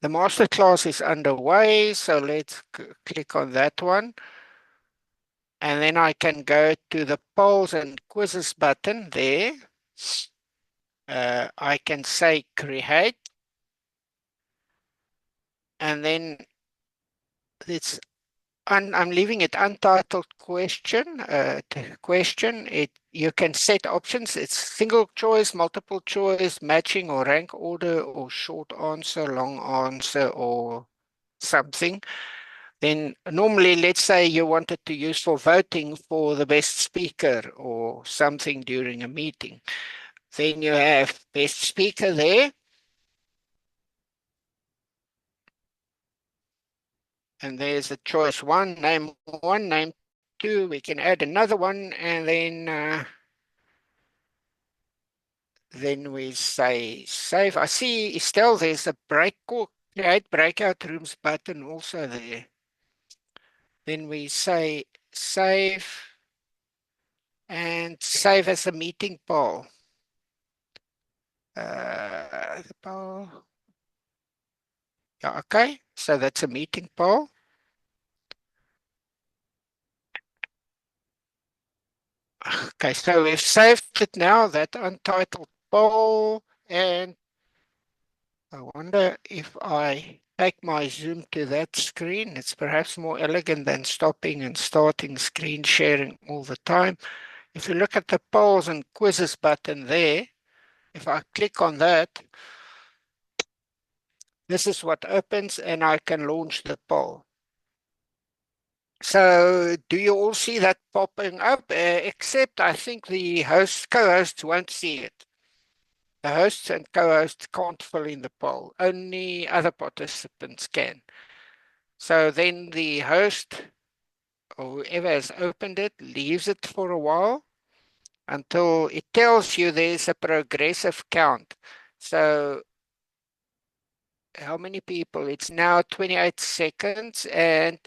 The masterclass is underway, so let's click on that one. And then I can go to the polls and quizzes button there. I can say create. And then it's I'm leaving it untitled question. You can set options. It's single choice, multiple choice, matching or rank order, or short answer, long answer, or something. Then normally, let's say you wanted to use for voting for the best speaker or something during a meeting. Then you have best speaker there. And there's a choice 1, name 2. We can add another one, and then we say save. I see still there's a create breakout rooms button also there. Then we say save and save as a meeting poll. The poll. Yeah, okay, so that's a meeting poll. Okay, so we've saved it now, that untitled poll, and I wonder if I take my Zoom to that screen. It's perhaps more elegant than stopping and starting screen sharing all the time. If you look at the polls and quizzes button there, if I click on that, this is what opens and I can launch the poll. So do you all see that popping up? Except I think the co-hosts won't see it. The hosts and co-hosts can't fill in the poll. Only other participants can. So then the host or whoever has opened it leaves it for a while until it tells you there's a progressive count. So how many people? It's now 28 seconds and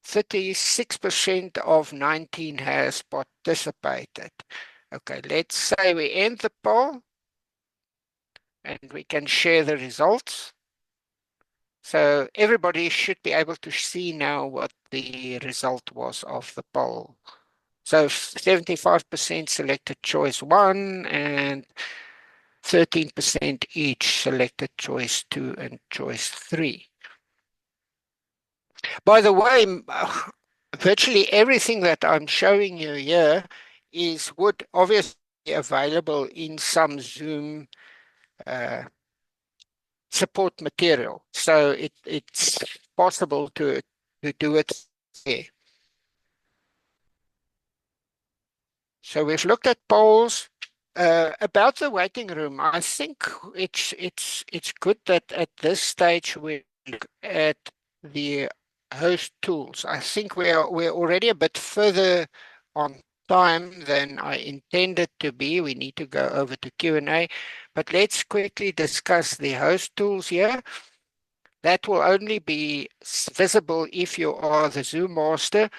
36% of 19 has participated. Okay, let's say we end the poll and we can share the results. So everybody should be able to see now what the result was of the poll. So 75% selected choice 1 and 13% each selected choice 2 and choice 3. By the way, virtually everything that I'm showing you here would obviously be available in some Zoom support material. So it's possible to do it there. So we've looked at polls. About the waiting room, I think it's good that at this stage we look at the host tools. I think we're already a bit further on time than I intended to be. We need to go over to Q&A, but let's quickly discuss the host tools here. That will only be visible if you are the ZoomMaster.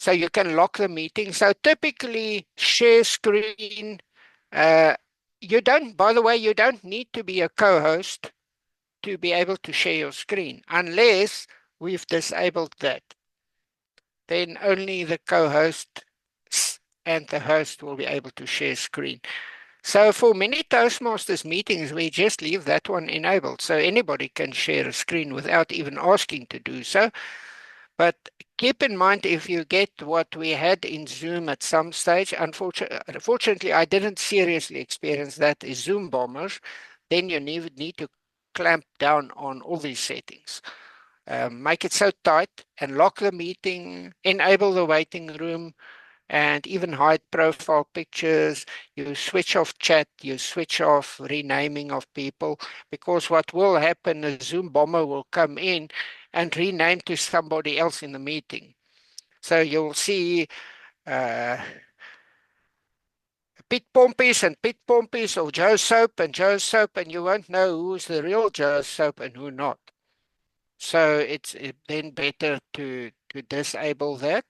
So you can lock the meeting. So typically share screen, you don't, by the way, you don't need to be a co-host to be able to share your screen unless we've disabled that. Then only the co-host and the host will be able to share screen. So for many Toastmasters meetings, we just leave that one enabled. So anybody can share a screen without even asking to do so. But keep in mind, if you get what we had in Zoom at some stage, unfortunately, I didn't seriously experience that is Zoom bombers, then you need to clamp down on all these settings. Make it so tight and lock the meeting, enable the waiting room, and even hide profile pictures. You switch off chat, you switch off renaming of people, because what will happen is Zoom bomber will come in and rename to somebody else in the meeting. So you'll see Pete Pompies and Pete Pompies, or Joe Soap and Joe Soap, and you won't know who's the real Joe Soap and who not. So it's then better to disable that.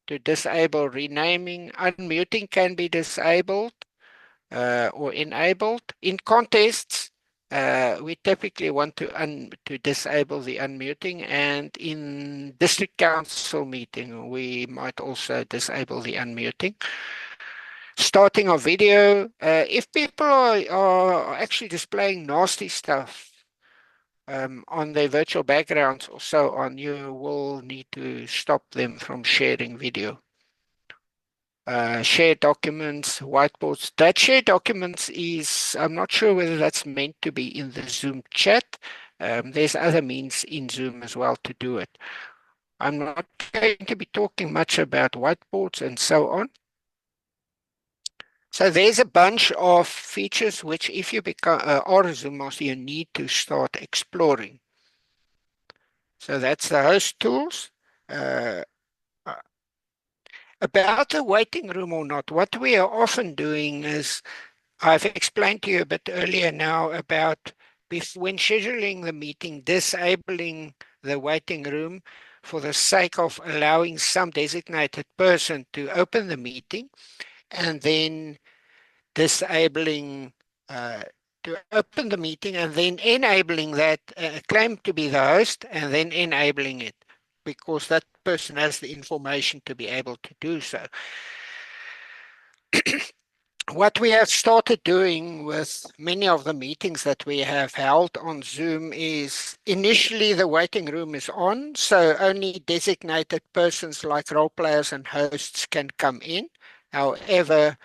To disable renaming, unmuting can be disabled or enabled. In contests, we typically want to disable the unmuting, and in district council meeting, we might also disable the unmuting. Starting a video, if people are actually displaying nasty stuff on their virtual backgrounds or so on, you will need to stop them from sharing video. Share documents, whiteboards. That share documents is, I'm not sure whether that's meant to be in the Zoom chat. There's other means in Zoom as well to do it. I'm not going to be talking much about whiteboards and so on. So there's a bunch of features which, if you become are a Zoom master, you need to start exploring. So that's the host tools. About the waiting room or not, what we are often doing is, I've explained to you a bit earlier now about when scheduling the meeting, disabling the waiting room for the sake of allowing some designated person to open the meeting, and then disabling to open the meeting, and then enabling that claim to be the host, and then enabling it, because that person has the information to be able to do so. What we have started doing with many of the meetings that we have held on Zoom is, initially the waiting room is on, so only designated persons like role players and hosts can come in. However,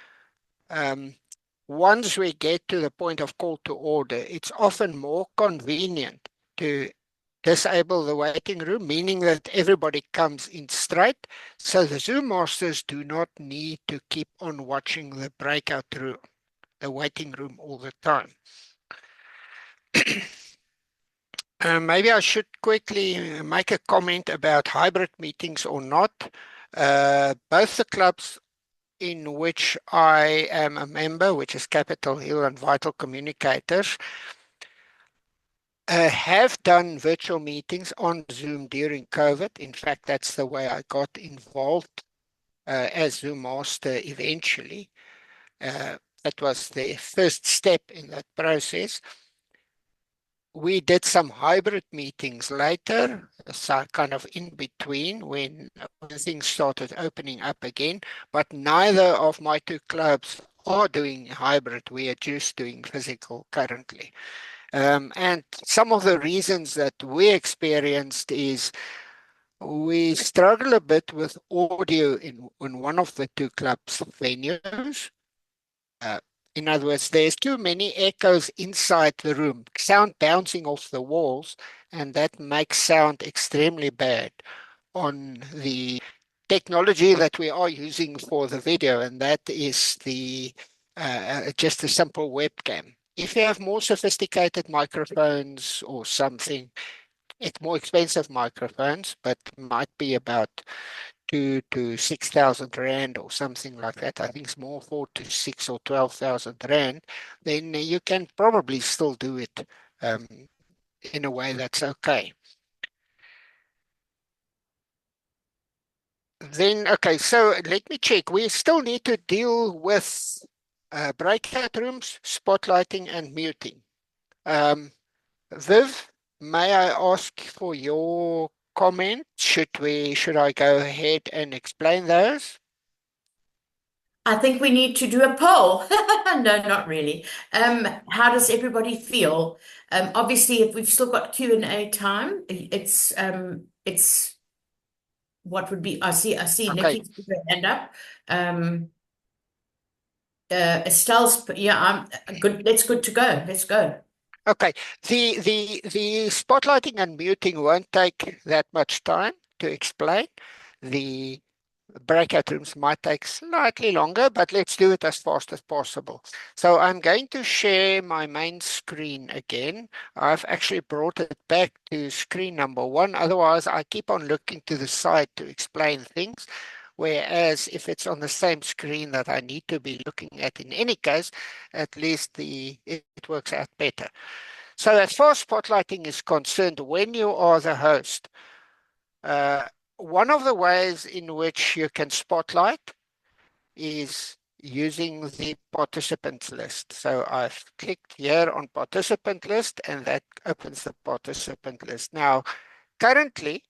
once we get to the point of call to order, it's often more convenient to disable the waiting room, meaning that everybody comes in straight, so the Zoom masters do not need to keep on watching the breakout room, the waiting room all the time. Maybe I should quickly make a comment about hybrid meetings or not. Both the clubs in which I am a member, which is Capitol Hill and Vital Communicators, have done virtual meetings on Zoom during COVID. In fact, that's the way I got involved as Zoom Master eventually. That was the first step in that process. we did some hybrid meetings later, so kind of in between when things started opening up again, but neither of my two clubs are doing hybrid. We are just doing physical currently. And some of the reasons that we experienced is we struggle a bit with audio in one of the two clubs' venues. Uh, in other words, there's too many echoes inside the room, sound bouncing off the walls, and that makes sound extremely bad on the technology that we are using for the video, and that is the just a simple webcam. If you have more sophisticated microphones or something, it's more expensive microphones, but might be about 2 to 6,000 rand or something like that. I think it's more 4 to 6 or 12,000 rand. Then you can probably still do it in a way that's okay. Then, okay, so let me check. We still need to deal with breakout rooms, spotlighting, and muting. Viv, may I ask for your comment? Should I go ahead and explain those? I think we need to do a poll. No, not really. How does everybody feel? Obviously, if we've still got Q&A time, it's what would be, I see Okay. Nikki's put her hand up. Estelle's, yeah, I'm good. Let's good to go. Let's go. Okay. The spotlighting and muting won't take that much time to explain. The breakout rooms might take slightly longer, but let's do it as fast as possible. So I'm going to share my main screen again. I've actually brought it back to screen number 1. Otherwise, I keep on looking to the side to explain things. Whereas if it's on the same screen that I need to be looking at in any case, at least it works out better. So as far as spotlighting is concerned, when you are the host, one of the ways in which you can spotlight is using the participants list. So I've clicked here on participant list, and that opens the participant list. Now, currently,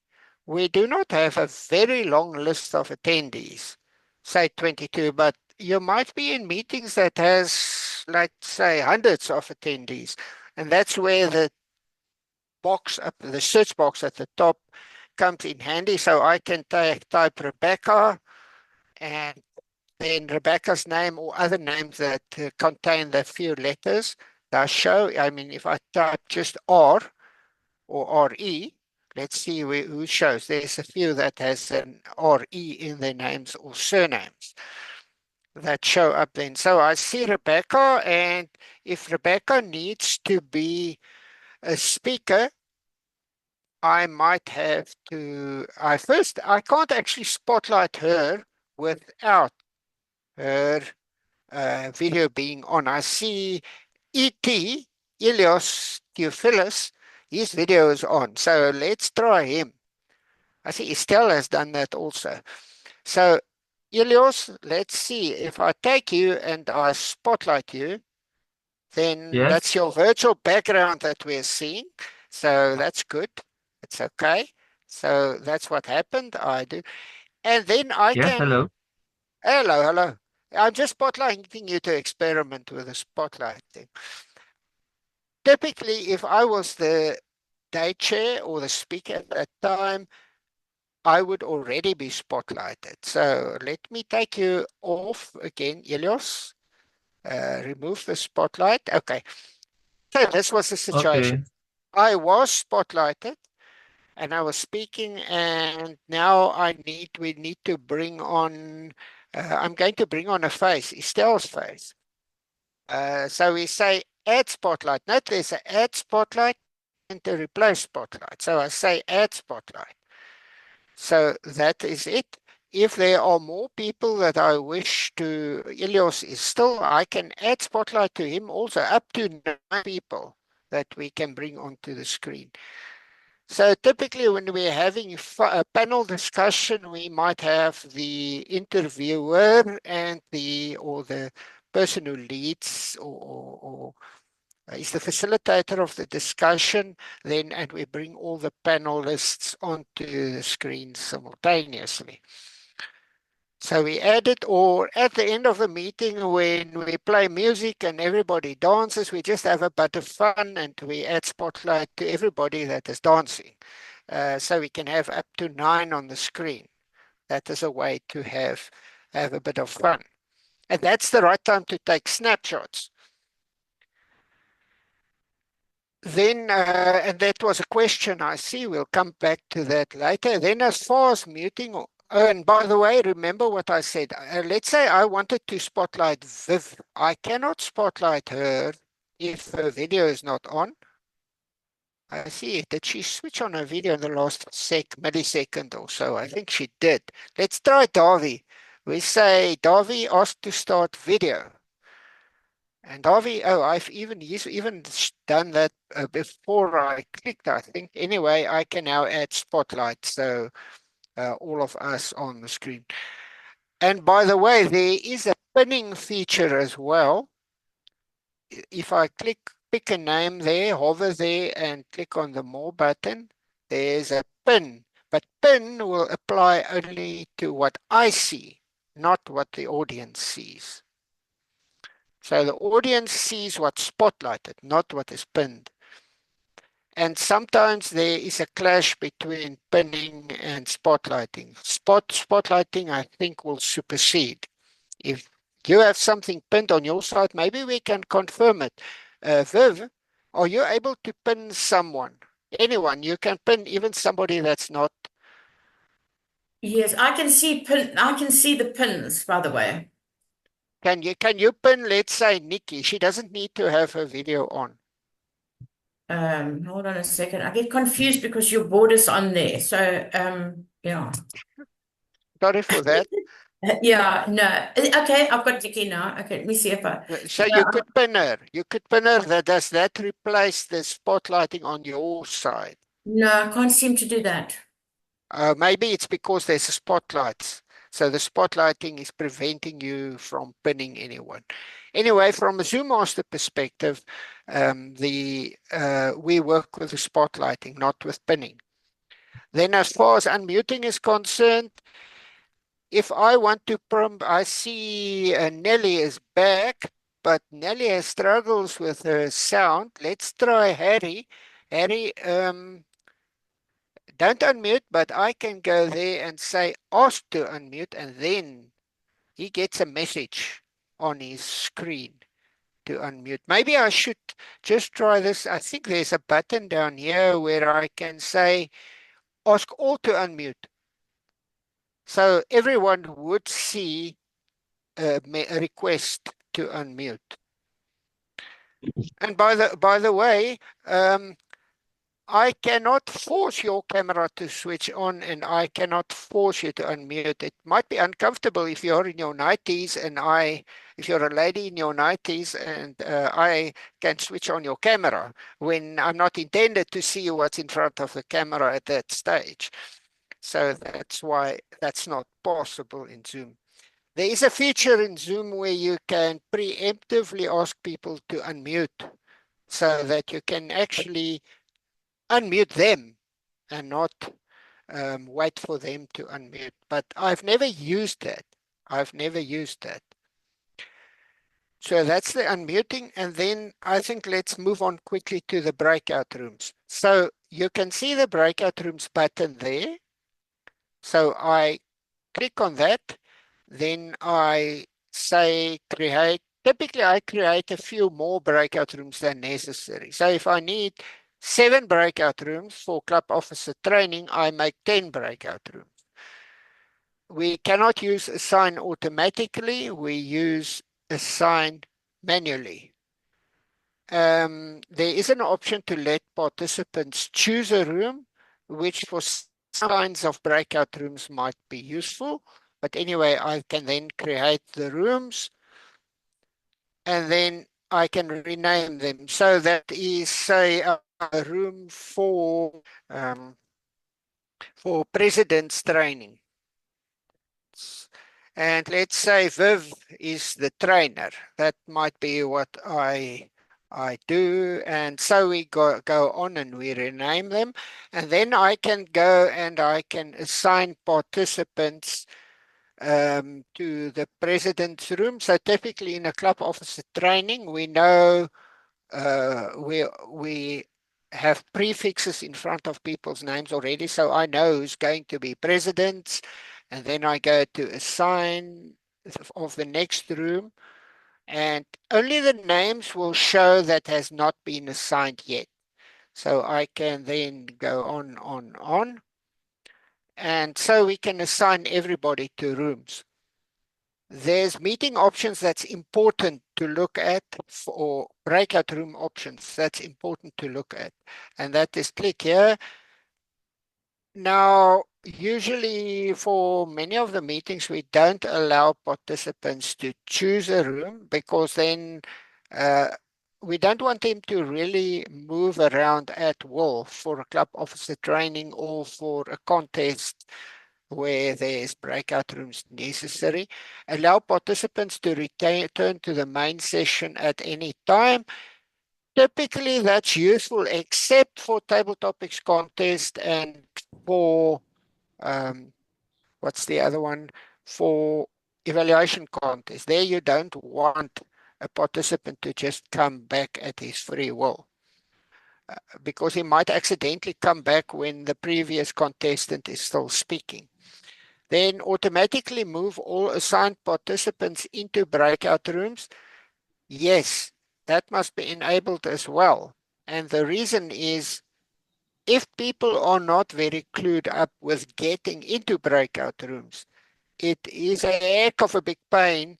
we do not have a very long list of attendees, say 22, but you might be in meetings that has, like, say, hundreds of attendees. And that's where the search box at the top comes in handy. So I can type Rebecca and then Rebecca's name or other names that contain the few letters that show. I mean, if I type just R or RE, let's see who shows. There's a few that has an RE in their names or surnames that show up then. So I see Rebecca, and if Rebecca needs to be a speaker, I might have to, I can't actually spotlight her without her video being on. I see E.T., Ilios Theophilus, his video is on. So let's try him. I see Estelle has done that also. So Ilios, let's see, if I take you and I spotlight you, then Yes. that's your virtual background that we're seeing. So that's good. It's okay. So that's what happened. I do. And then I Yes, can. hello. Hello. I'm just spotlighting you to experiment with the spotlighting. Typically, if I was the day chair or the speaker at that time, I would already be spotlighted. So let me take you off again, Ilios. Remove the spotlight. Okay. So this was the situation. Okay. I was spotlighted and I was speaking, and now we need to bring on, I'm going to bring on a face, Estelle's face. So we say add spotlight. Note there's an add spotlight and to replace spotlight. So I say add spotlight. So that is it. If there are more people that I wish to, Ilios is still, I can add spotlight to him also, up to 9 people that we can bring onto the screen. So typically when we're having a panel discussion, we might have the interviewer and the person who leads or is the facilitator of the discussion, then, and we bring all the panelists onto the screen simultaneously. So we added, or at the end of the meeting, when we play music and everybody dances, we just have a bit of fun and we add spotlight to everybody that is dancing. So we can have up to 9 on the screen. That is a way to have a bit of fun. And that's the right time to take snapshots. Then, and that was a question I see, we'll come back to that later. Then as far as muting, oh, and by the way, remember what I said. Let's say I wanted to spotlight Viv. I cannot spotlight her if her video is not on. I see it. Did she switch on her video in the last millisecond or so? I think she did. Let's try Davi. We say, Davi asked to start video. And Davi, oh, he's even done that before I clicked, I think. Anyway, I can now add spotlight, so all of us on the screen. And by the way, there is a pinning feature as well. If I pick a name there, hover there, and click on the More button, there's a pin. But pin will apply only to what I see, not what the audience sees. So the audience sees what's spotlighted, not what is pinned. And sometimes there is a clash between pinning and spotlighting. Spotlighting, I think, will supersede. If you have something pinned on your side, maybe we can confirm it. Viv, are you able to pin someone? Anyone? You can pin even somebody that's not. Yes, I can see the pins, by the way. Can you pin, let's say, Nikki? She doesn't need to have her video on. Hold on a second. I get confused because your border's on there. So, yeah. Sorry for that. Yeah, no. Okay, I've got Nikki now. Okay, let me see if I. So you could pin her. You could pin her. Does that replace the spotlighting on your side? No, I can't seem to do that. Maybe it's because there's a spotlight. So the spotlighting is preventing you from pinning anyone. Anyway, from a ZoomMaster perspective, we work with the spotlighting, not with pinning. Then as far as unmuting is concerned, if I want to I see Nelly is back, but Nelly has struggles with her sound. Let's try Harry. Harry, don't unmute, but I can go there and say ask to unmute, and then he gets a message on his screen to unmute. Maybe I should just try this. I think there's a button down here where I can say ask all to unmute. So everyone would see a request to unmute. And by the way, I cannot force your camera to switch on, and I cannot force you to unmute. It might be uncomfortable if you're in your 90s and if you're a lady in your 90s and I can switch on your camera when I'm not intended to see what's in front of the camera at that stage. So that's why that's not possible in Zoom. There is a feature in Zoom where you can preemptively ask people to unmute so that you can actually unmute them and not wait for them to unmute. But I've never used that. So that's the unmuting. And then I think let's move on quickly to the breakout rooms. So you can see the breakout rooms button there. So I click on that. Then I say create. Typically, I create a few more breakout rooms than necessary. So if I need 7 breakout rooms for club officer training, I make 10 breakout rooms. We cannot use assign automatically. We use assign manually. There is an option to let participants choose a room, which for some kinds of breakout rooms might be useful. But anyway, I can then create the rooms and then I can rename them. So that is, say, a room for president's training. And let's say Viv is the trainer. That might be what I I do. And so we go on and we rename them. And then I can go and I can assign participants to the president's room. So typically in a club officer training, we know we have prefixes in front of people's names already. So I know who's going to be presidents. And then I go to assign of the next room. And only the names will show that has not been assigned yet. So I can then go on. And so we can assign everybody to rooms. There's meeting options that's important to look at, or breakout room options that's important to look at. And that is click here. Now, usually for many of the meetings, we don't allow participants to choose a room because then we don't want them to really move around at will for a club officer training or for a contest where there's breakout rooms necessary. Allow participants to return to the main session at any time. Typically, that's useful except for table topics contest and for, what's the other one? For evaluation contest. There you don't want a participant to just come back at his free will. Because he might accidentally come back when the previous contestant is still speaking. Then automatically move all assigned participants into breakout rooms. Yes, that must be enabled as well. And the reason is if people are not very clued up with getting into breakout rooms, it is a heck of a big pain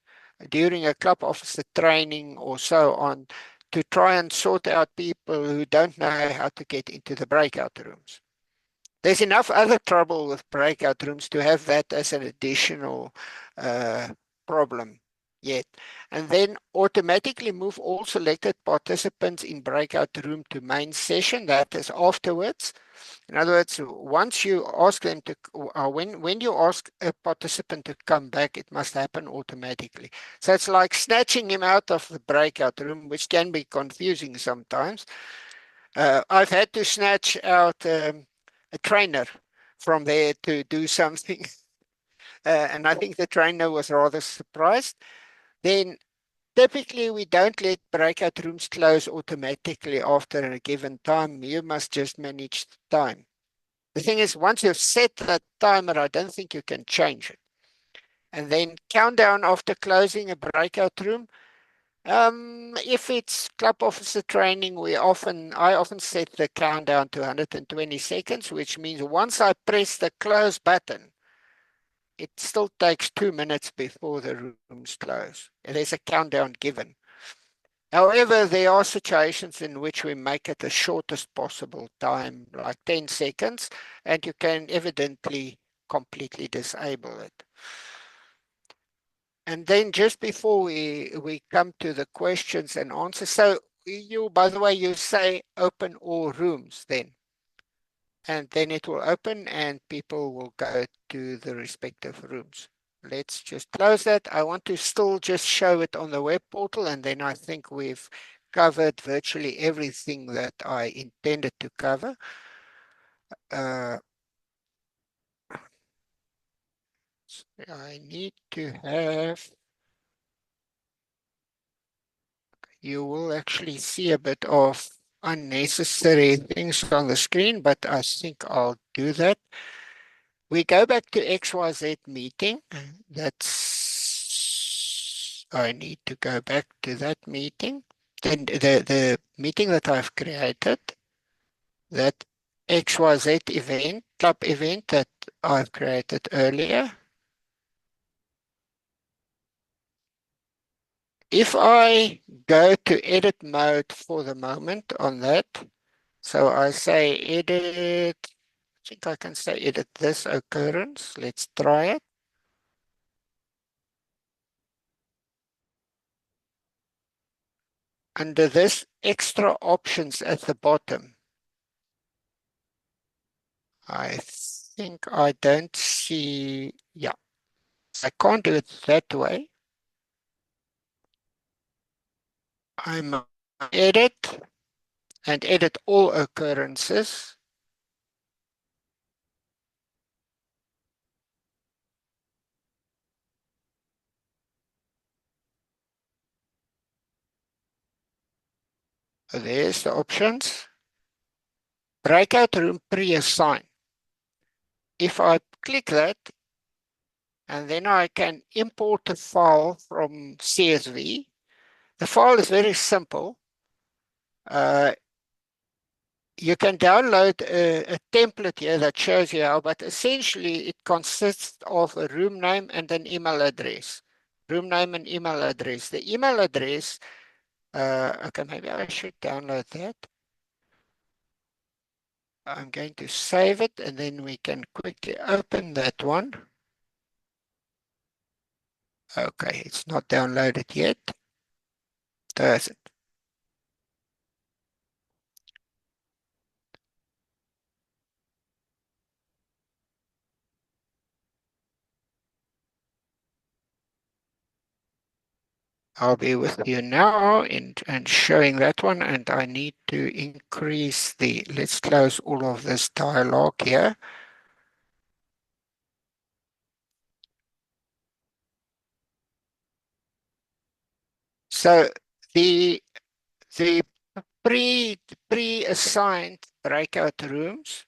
during a club officer training or so on to try and sort out people who don't know how to get into the breakout rooms. There's enough other trouble with breakout rooms to have that as an additional problem yet. And then automatically move all selected participants in breakout room to main session. That is afterwards. In other words, once you ask them to, when you ask a participant to come back, it must happen automatically. So it's like snatching him out of the breakout room, which can be confusing sometimes. I've had to snatch out a trainer from there to do something. And I think the trainer was rather surprised. Then typically we don't let breakout rooms close automatically after a given time. You must just manage the time. The thing is, once you've set that timer, I don't think you can change it. And then countdown after closing a breakout room. If it's club officer training, I often set the countdown to 120 seconds, which means once I press the close button, it still takes 2 minutes before the rooms close. There's a countdown given. However, there are situations in which we make it the shortest possible time, like 10 seconds, and you can evidently completely disable it. And then just before we come to the questions and answers, so you, by the way, you say open all rooms then. And then it will open and people will go to the respective rooms. Let's just close that. I want to still just show it on the web portal, and then I think we've covered virtually everything that I intended to cover. I need to have, you will actually see a bit of unnecessary things on the screen, but I think I'll do that. We go back to XYZ meeting. I need to go back to that meeting. Then the meeting that I've created, that XYZ event, club event that I've created earlier. If I go to edit mode for the moment on that, so I say edit, I think I can say edit this occurrence. Let's try it. Under this extra options at the bottom, I think I don't see, yeah, I can't do it that way. I edit and edit all occurrences. There's the options. Breakout room pre-assign. If I click that, and then I can import a file from CSV. The file is very simple. You can download a template here that shows you how, but essentially it consists of a room name and an email address. Room name and email address. The email address, okay, maybe I should download that. I'm going to save it and then we can quickly open that one. Okay, it's not downloaded yet. Does it? I'll be with you now and showing that one, and I need to increase let's close all of this dialogue here. So the pre-assigned breakout rooms,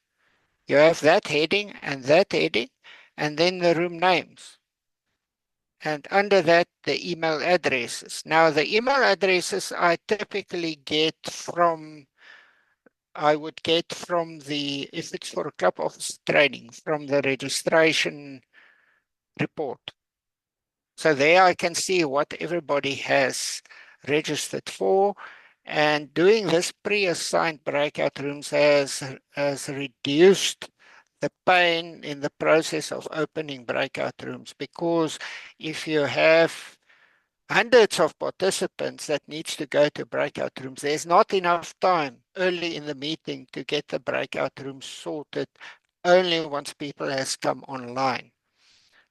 you have that heading, and then the room names. And under that, the email addresses. Now, the email addresses I typically get from, if it's for a club office training, from the registration report. So there I can see what everybody has registered for. And doing this pre-assigned breakout rooms has reduced the pain in the process of opening breakout rooms, because if you have hundreds of participants that needs to go to breakout rooms, there's not enough time early in the meeting to get the breakout rooms sorted only once people has come online.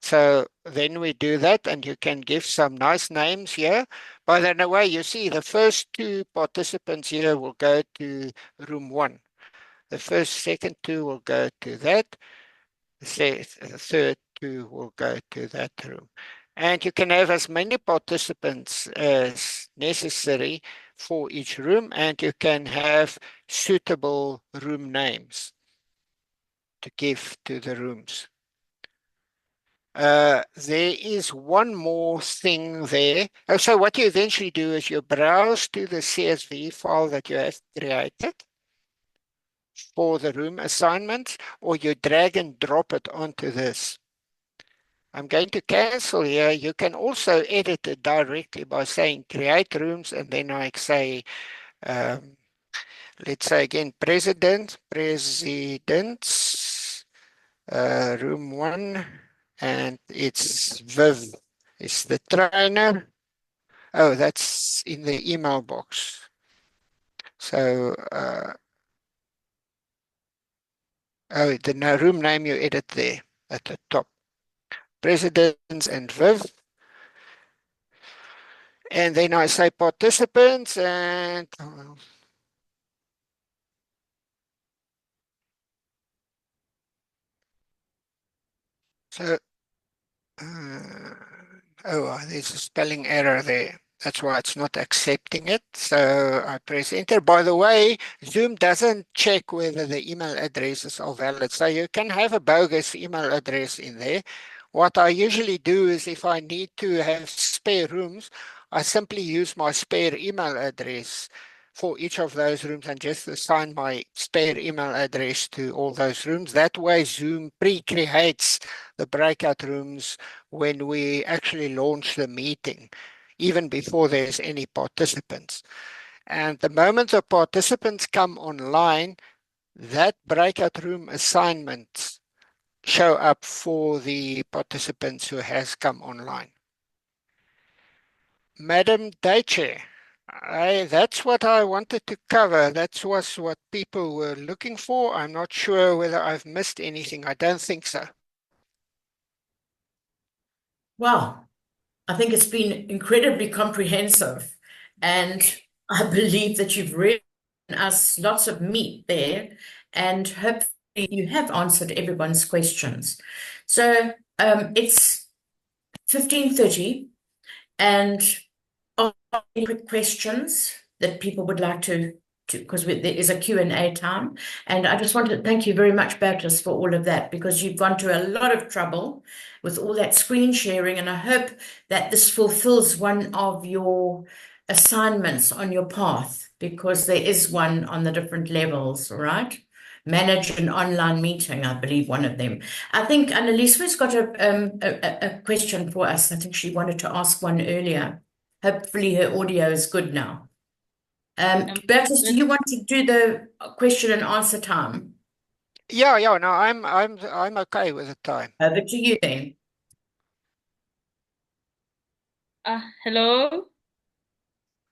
So then we do that, and you can give some nice names here. By the way, you see the first two participants here will go to room 1. The second two will go to that. The third two will go to that room. And you can have as many participants as necessary for each room, and you can have suitable room names to give to the rooms. There is one more thing there. So what you eventually do is you browse to the CSV file that you have created for the room assignments, or you drag and drop it onto this. I'm going to cancel here. You can also edit it directly by saying create rooms, and then I say, let's say again, presidents, room 1, and it's Viv is the trainer. Oh, that's in the email box. So, the room name you edit there at the top. Presidents and Viv. And then I say participants, and so, there's a spelling error there. That's why it's not accepting it. So I press enter. By the way, Zoom doesn't check whether the email addresses are valid. So you can have a bogus email address in there. What I usually do is, if I need to have spare rooms, I simply use my spare email address for each of those rooms and just assign my spare email address to all those rooms. That way, Zoom pre-creates the breakout rooms when we actually launch the meeting, even before there's any participants. And the moment the participants come online, that breakout room assignments show up for the participants who has come online. Madam Daychair, that's what I wanted to cover. That was what people were looking for. I'm not sure whether I've missed anything. I don't think so. Well, I think it's been incredibly comprehensive. And I believe that you've given us lots of meat there, and hopefully you have answered everyone's questions. So it's 15:30, and are there any quick questions that people would like to because there is a Q&A time. And I just want to thank you very much, Bertus, for all of that, because you've gone to a lot of trouble with all that screen sharing, and I hope that this fulfills one of your assignments on your path, because there is one on the different levels, right? Manage an online meeting, I believe one of them. I think Annalise's got a question for us. I think she wanted to ask one earlier. Hopefully her audio is good now. Bertus, do you want to do the question and answer time? Yeah, no, I'm okay with the time. Over to you then. Hello?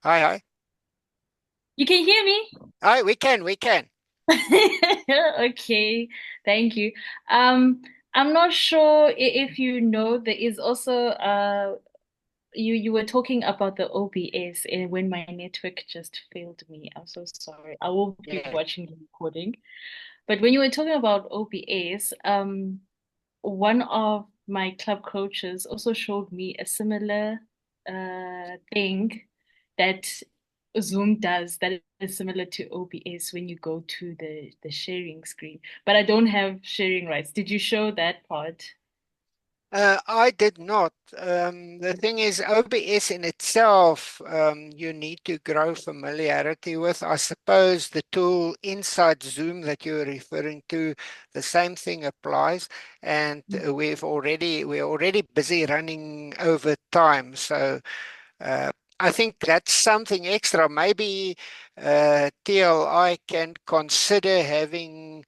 Hi. You can hear me? Hi, we can. Okay, thank you. I'm not sure if you know, there is also you were talking about the OBS and when my network just failed me. I'm so sorry. I will be Yeah. watching the recording. But when you were talking about OBS, one of my club coaches also showed me a similar thing that Zoom does that is similar to OBS when you go to the sharing screen. But I don't have sharing rights. Did you show that part? I did not. The thing is, OBS in itself, you need to grow familiarity with. I suppose the tool inside Zoom that you're referring to, the same thing applies. And we're already busy running over time. So I think that's something extra. Maybe TLI can consider having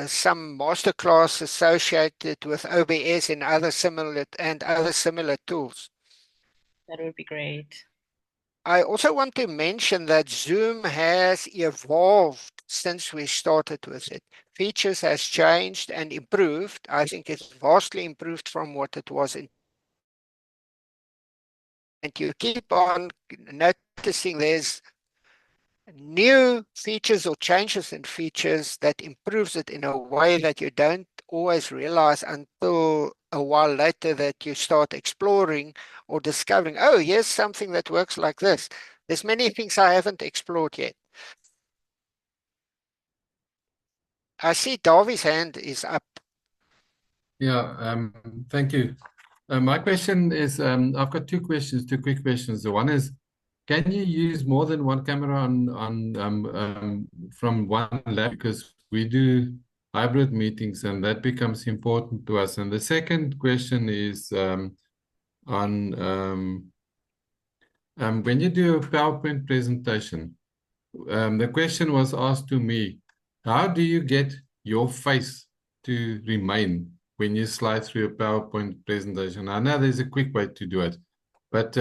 some masterclass associated with OBS and other similar tools. That would be great. I also want to mention that Zoom has evolved since we started with it. Features has changed and improved. I think it's vastly improved from what it was in. And you keep on noticing there's new features or changes in features that improves it in a way that you don't always realize until a while later that you start exploring or discovering, oh, here's something that works like this. There's many things I haven't explored yet. I see Davi's hand is up. Yeah, thank you. My question is, I've got two quick questions. The one is, can you use more than one camera from one lab? Because we do hybrid meetings and that becomes important to us. And the second question is when you do a PowerPoint presentation, the question was asked to me, how do you get your face to remain when you slide through a PowerPoint presentation? I know there's a quick way to do it, but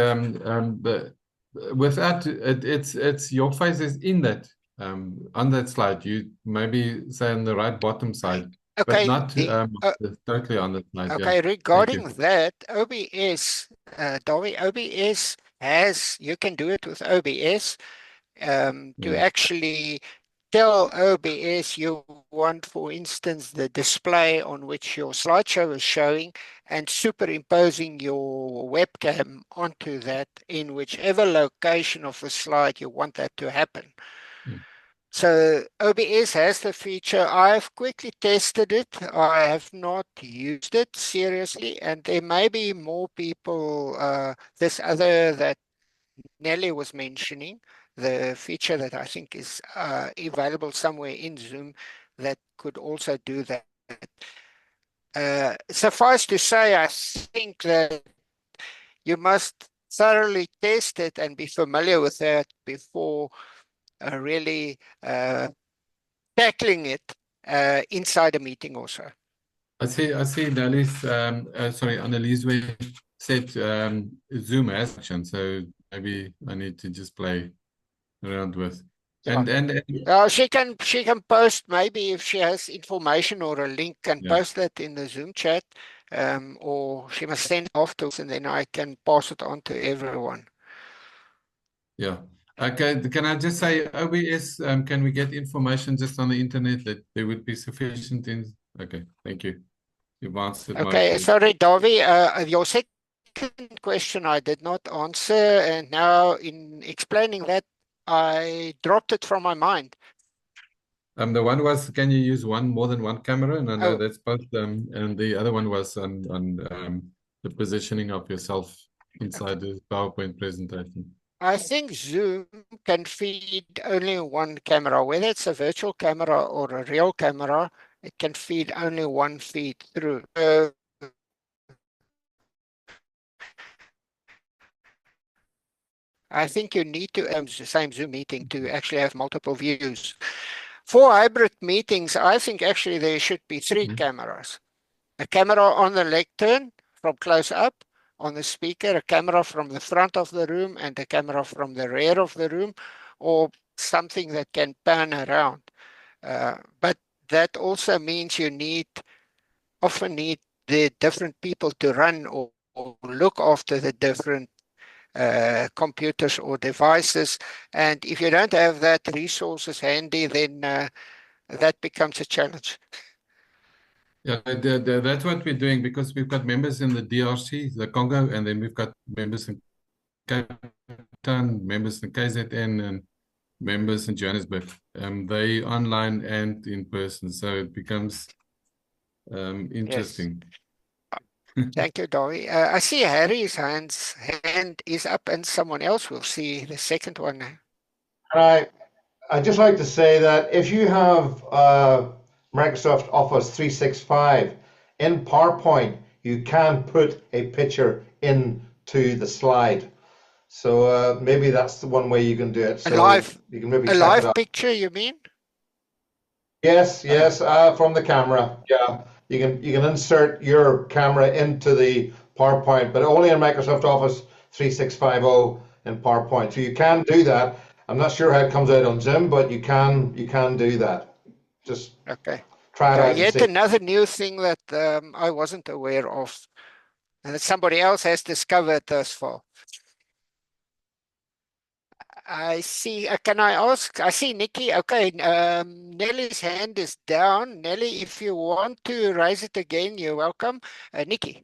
without it, it's your face is in that on that slide. You maybe say on the right bottom side, but Okay, not totally on the slide. okay, Yeah. regarding that, OBS, Davi, OBS you can do it with OBS to Yeah. actually tell OBS you want, for instance, the display on which your slideshow is showing and superimposing your webcam onto that in whichever location of the slide you want that to happen. Mm. So OBS has the feature. I've quickly tested it. I have not used it seriously, and there may be more people, this other that Nelly was mentioning, the feature that I think is available somewhere in Zoom that could also do that. Suffice to say, I think that you must thoroughly test it and be familiar with that before really tackling it inside a meeting also. I see Nelly's, Annalise said Zoom has action, so maybe I need to just play around with. Yeah. And she can post, maybe if she has information or a link, can post that in the Zoom chat, or she must send afterwards and then I can pass it on to everyone. yeah, Okay, can I just say OBS, can we get information just on the internet that there would be sufficient in? Okay, thank you. You've answered my Okay, question. sorry, Davi. Your second question I did not answer, and now in explaining that, I dropped it from my mind. The one was, can you use more than one camera? And I know Oh. that's both and the other one was on the positioning of yourself inside the PowerPoint presentation. I think Zoom can feed only one camera, whether it's a virtual camera or a real camera, it can feed only one feed through. I think you need to the same Zoom meeting to actually have multiple views. For hybrid meetings, I think actually there should be three cameras. A camera on the lectern from close up on the speaker, a camera from the front of the room, and a camera from the rear of the room, or something that can pan around. But that also means you often need the different people to run or look after the different computers or devices. And if you don't have that resources handy, then that becomes a challenge. Yeah, that's what we're doing because we've got members in the DRC, the Congo, and then we've got members in Cape Town, members in KZN, and members in Johannesburg. They online and in person, so it becomes interesting. Yes. Thank you, Dory. I see Harry's hand is up, and someone else will see the second one. I'd just like to say that if you have Microsoft Office 365 in PowerPoint, you can put a picture into the slide. So maybe that's the one way you can do it. So you can maybe a live picture, you mean? Yes, from the camera. Yeah, you can insert your camera into the PowerPoint, but only in Microsoft Office 365 in PowerPoint. So you can do that. I'm not sure how it comes out on Zoom, but you can do that. Just okay. Try it out. Yet another new thing that I wasn't aware of, and that somebody else has discovered thus far. I see. Can I ask? I see Nikki. Okay. Nelly's hand is down. Nelly, if you want to raise it again, you're welcome. Nikki.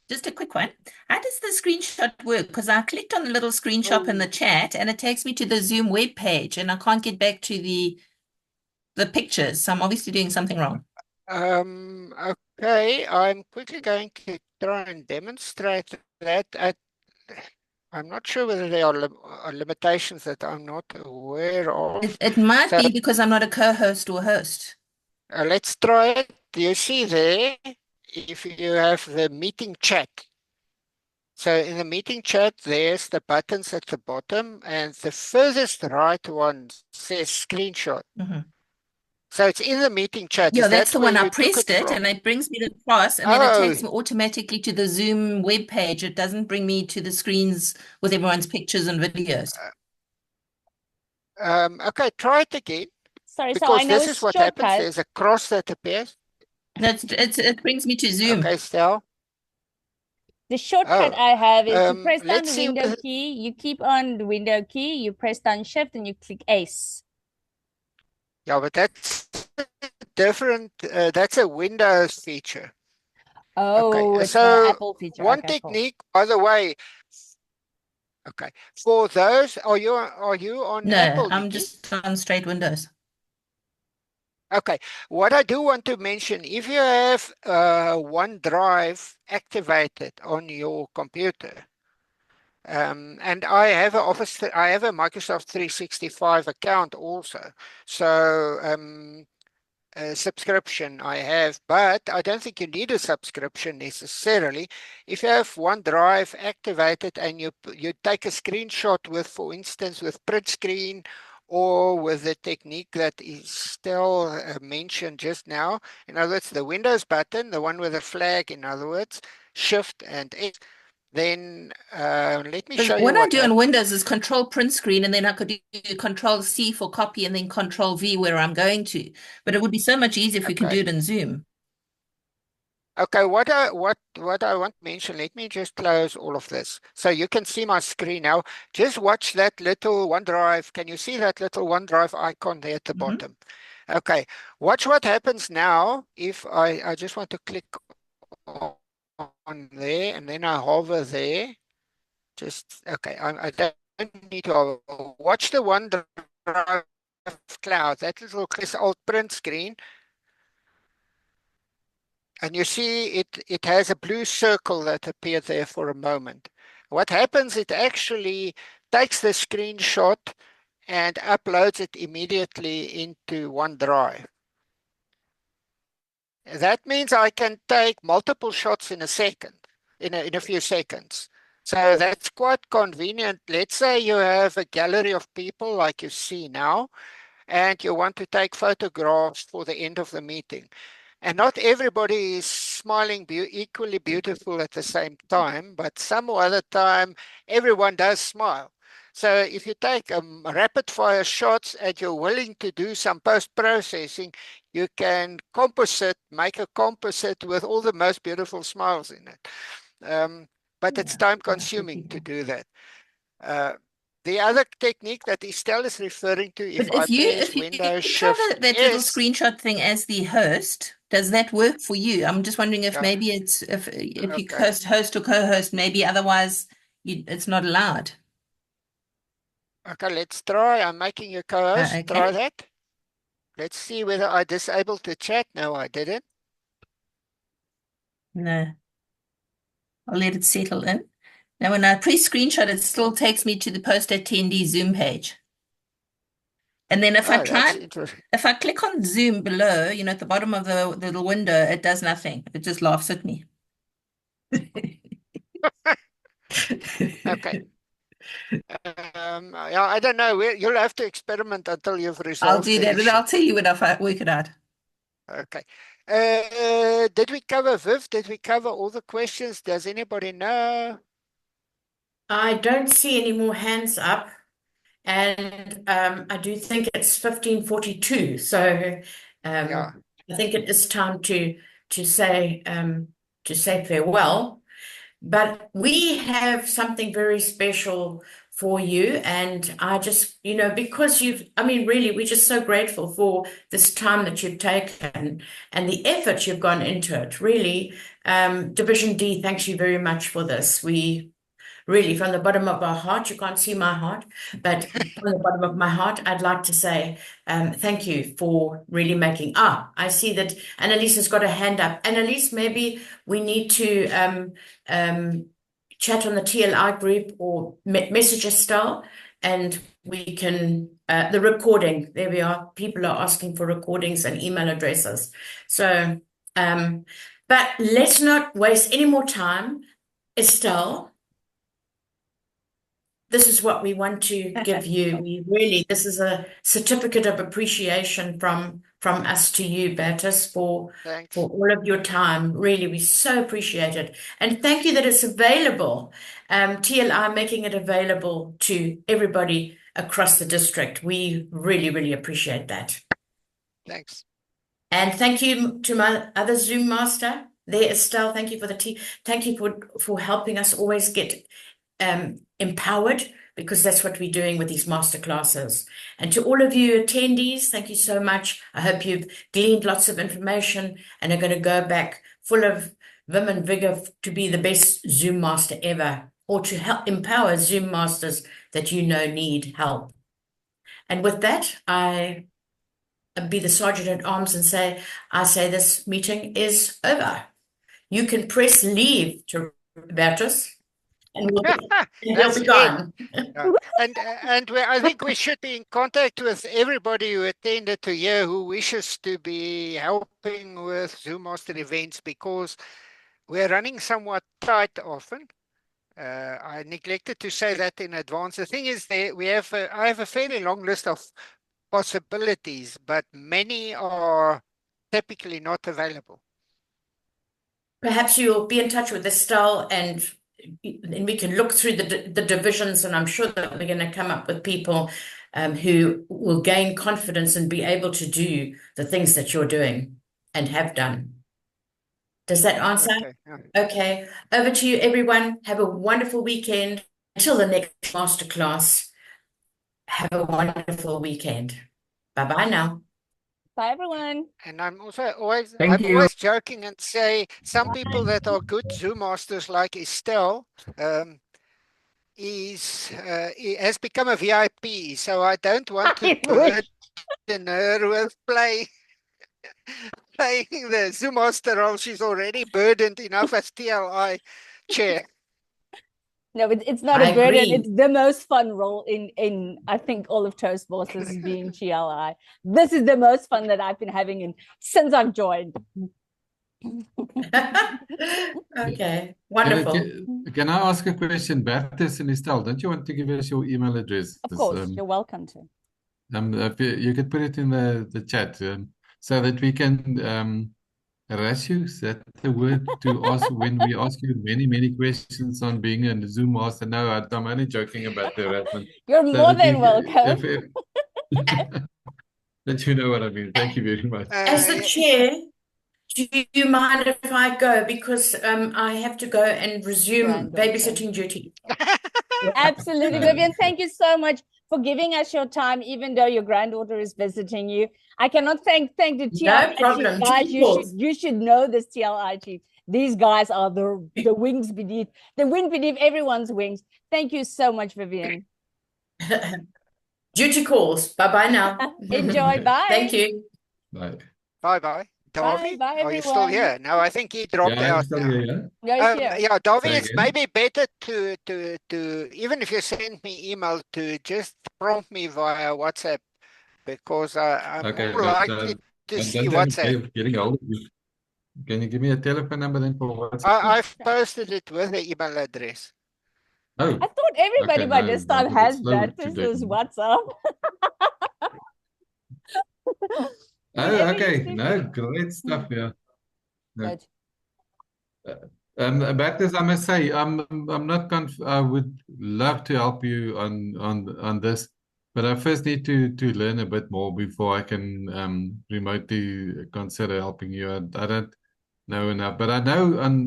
Just a quick one. How does the screenshot work? Because I clicked on the little screenshot in the chat and it takes me to the Zoom web page and I can't get back to the pictures. So I'm obviously doing something wrong. Okay. I'm quickly going to try and demonstrate that. I'm not sure whether there are limitations that I'm not aware of. It might be because I'm not a co-host or host. Let's try it. You see there, if you have the meeting chat. So in the meeting chat, there's the buttons at the bottom, and the furthest right one says screenshot. So it's in the meeting chat. Yeah, that's the one I pressed it and it brings me across and then it takes me automatically to the Zoom web page. It doesn't bring me to the screens with everyone's pictures and videos. Okay, try it again. Sorry, because so I know this is what happens. There's a cross that appears. It brings me to Zoom. Okay, Stel. The shortcut I have is to press down the window key. You keep on the window key, you press down shift and you click ace. Yeah, but that's different. That's a Windows feature. Oh, okay. It's so an Apple feature. One okay, technique, by the way. Okay, for those, are you on No, Apple? I'm just on straight Windows. Okay, what I do want to mention, if you have OneDrive activated on your computer, and I have a Microsoft 365 account also, so a subscription I have, but I don't think you need a subscription necessarily. If you have OneDrive activated and you take a screenshot with, for instance, with print screen, or with the technique that is still mentioned just now. In other words, the Windows button, the one with the flag, in other words, Shift and X. Then let me show you what I do on Windows is Control Print Screen, and then I could do Control C for copy and then Control V where I'm going to. But it would be so much easier if we could do it in Zoom. Okay, what I want to mention, let me just close all of this. So you can see my screen now. Just watch that little OneDrive. Can you see that little OneDrive icon there at the bottom? Okay, watch what happens now if I just want to click on there and then I hover there. Just, okay, I don't need to hover. Watch the OneDrive cloud, that little old print screen. And you see it has a blue circle that appeared there for a moment. What happens, it actually takes the screenshot and uploads it immediately into OneDrive. That means I can take multiple shots in a second, in a few seconds. So that's quite convenient. Let's say you have a gallery of people like you see now, and you want to take photographs for the end of the meeting. And not everybody is smiling equally beautiful at the same time, but some other time, everyone does smile. So if you take rapid fire shots and you're willing to do some post-processing, you can make a composite with all the most beautiful smiles in it. But it's time consuming to do that. The other technique that Estelle is referring to, if you cover that little screenshot thing as the host, does that work for you? I'm just wondering if maybe it's if you host or co-host, maybe otherwise it's not allowed. Okay, let's try. I'm making you co-host. Okay. Try that. Let's see whether I disabled the chat. No, I didn't. No. I'll let it settle in. Now, when I press screenshot, it still takes me to the post attendee Zoom page. And then if I click on Zoom below, at the bottom of the little window, it does nothing. It just laughs at me. Okay. Yeah, I don't know. You'll have to experiment until you've resolved. I'll do that, but I'll tell you when I work it out. Okay. Did we cover Viv? Did we cover all the questions? Does anybody know? I don't see any more hands up. And I do think it's 15:42. So I think it is time to say farewell. But we have something very special for you. And I just, because really, we're just so grateful for this time that you've taken and the effort you've gone into it. Really, Division D, thanks you very much for this. We really, from the bottom of our heart, you can't see my heart, but from the bottom of my heart, I'd like to say thank you for really making. I see that Annalise has got a hand up. Annalise, maybe we need to chat on the TLI group or message Estelle, and we can, the recording, there we are. People are asking for recordings and email addresses. So, but let's not waste any more time. Estelle, this is what we want to give you. This is a certificate of appreciation from us to you, Bertus, for all of your time. Really, we so appreciate it. And thank you that it's available. TLI making it available to everybody across the district. We really, really appreciate that. Thanks. And thank you to my other ZoomMaster there, Estelle. Thank you for thank you for helping us always get empowered, because that's what we're doing with these masterclasses. And to all of you attendees, thank you so much. I hope you've gleaned lots of information and are going to go back full of vim and vigor to be the best Zoom master ever, or to help empower Zoom masters that need help. And with that, I be the sergeant at arms and say this meeting is over. You can press leave to Bertus. And we'll be gone. And I think we should be in contact with everybody who attended to here who wishes to be helping with ZoomMaster events, because we're running somewhat tight often. I neglected to say that in advance. The thing is, I have a fairly long list of possibilities, but many are typically not available. Perhaps you'll be in touch with Estelle, and we can look through the divisions, and I'm sure that we're going to come up with people who will gain confidence and be able to do the things that you're doing and have done. Does that answer? Okay. Okay. Over to you, everyone. Have a wonderful weekend. Until the next masterclass, have a wonderful weekend. Bye-bye now. Bye, everyone. And I'm always Thank you. always joking and say some people that are good Zoom masters like Estelle he has become a VIP, so I don't want to burden her with playing the Zoom master role. She's already burdened enough as TLI chair. No, it's not a burden. It's the most fun role in I think all of Toastmasters being GLI. This is the most fun that I've been having since I've joined. Okay, wonderful. Can I ask a question, Bertus and Estelle? Don't you want to give us your email address? Of course, you're welcome to. You could put it in the chat so that we can harass you. Is that the word to ask when we ask you many questions on being a Zoom master? No, I'm only joking about the harassment. You're more than welcome. That you know what I mean. Thank you very much. As the chair, do you mind if I go? Because I have to go and resume babysitting duty. Absolutely, Vivian. Thank you so much for giving us your time, even though your granddaughter is visiting you. I cannot thank the TLI problem. Guys, you should know this TLI chief. These guys are the wings beneath, the wind beneath everyone's wings. Thank you so much, Vivian. Duty calls. Bye-bye now. Enjoy. Bye. Thank you. Bye. Bye. Davy, bye, are you still here? No, I think he dropped out. I'm still here, yeah, Davy, it's maybe better to even if you send me email to just prompt me via WhatsApp, because I'm more likely to see WhatsApp. Getting hold of you. Can you give me a telephone number then for WhatsApp? I've posted it with the email address. Oh, I thought everybody by this time has that. This is WhatsApp. Oh, okay. No, great stuff. Yeah. Good. Bertus, I must say, I'm not. I would love to help you on this, but I first need to learn a bit more before I can remotely consider helping you. I don't know enough, but I know on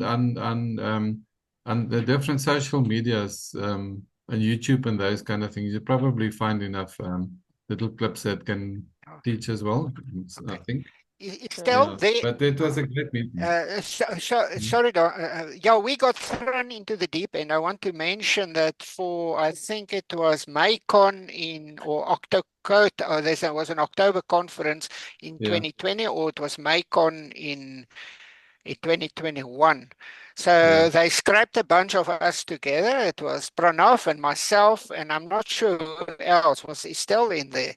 the different social medias, on YouTube and those kind of things, you probably find enough little clips that can teach as well. I think. It's still there. But it was a great meeting. Sorry, yeah, we got thrown into the deep end. I want to mention that I think it was MayCon or OctoCode, or there was an October conference in 2020, or it was MayCon in 2021. So they scrapped a bunch of us together. It was Pranav and myself, and I'm not sure who else was still in there.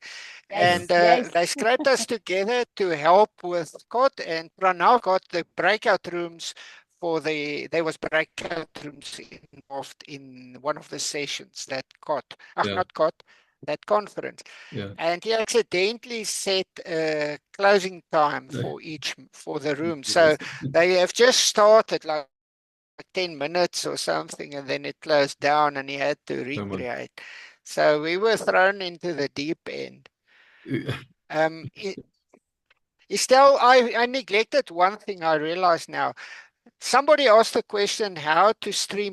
And they scrapped us together to help with COD, and Pranav got the breakout rooms there was breakout rooms involved in one of the sessions that that conference. And he accidentally set a closing time for the room. So they have just started like 10 minutes or something, and then it closed down and he had to recreate. So we were thrown into the deep end. Estelle, I neglected one thing I realize now. Somebody asked the question how to stream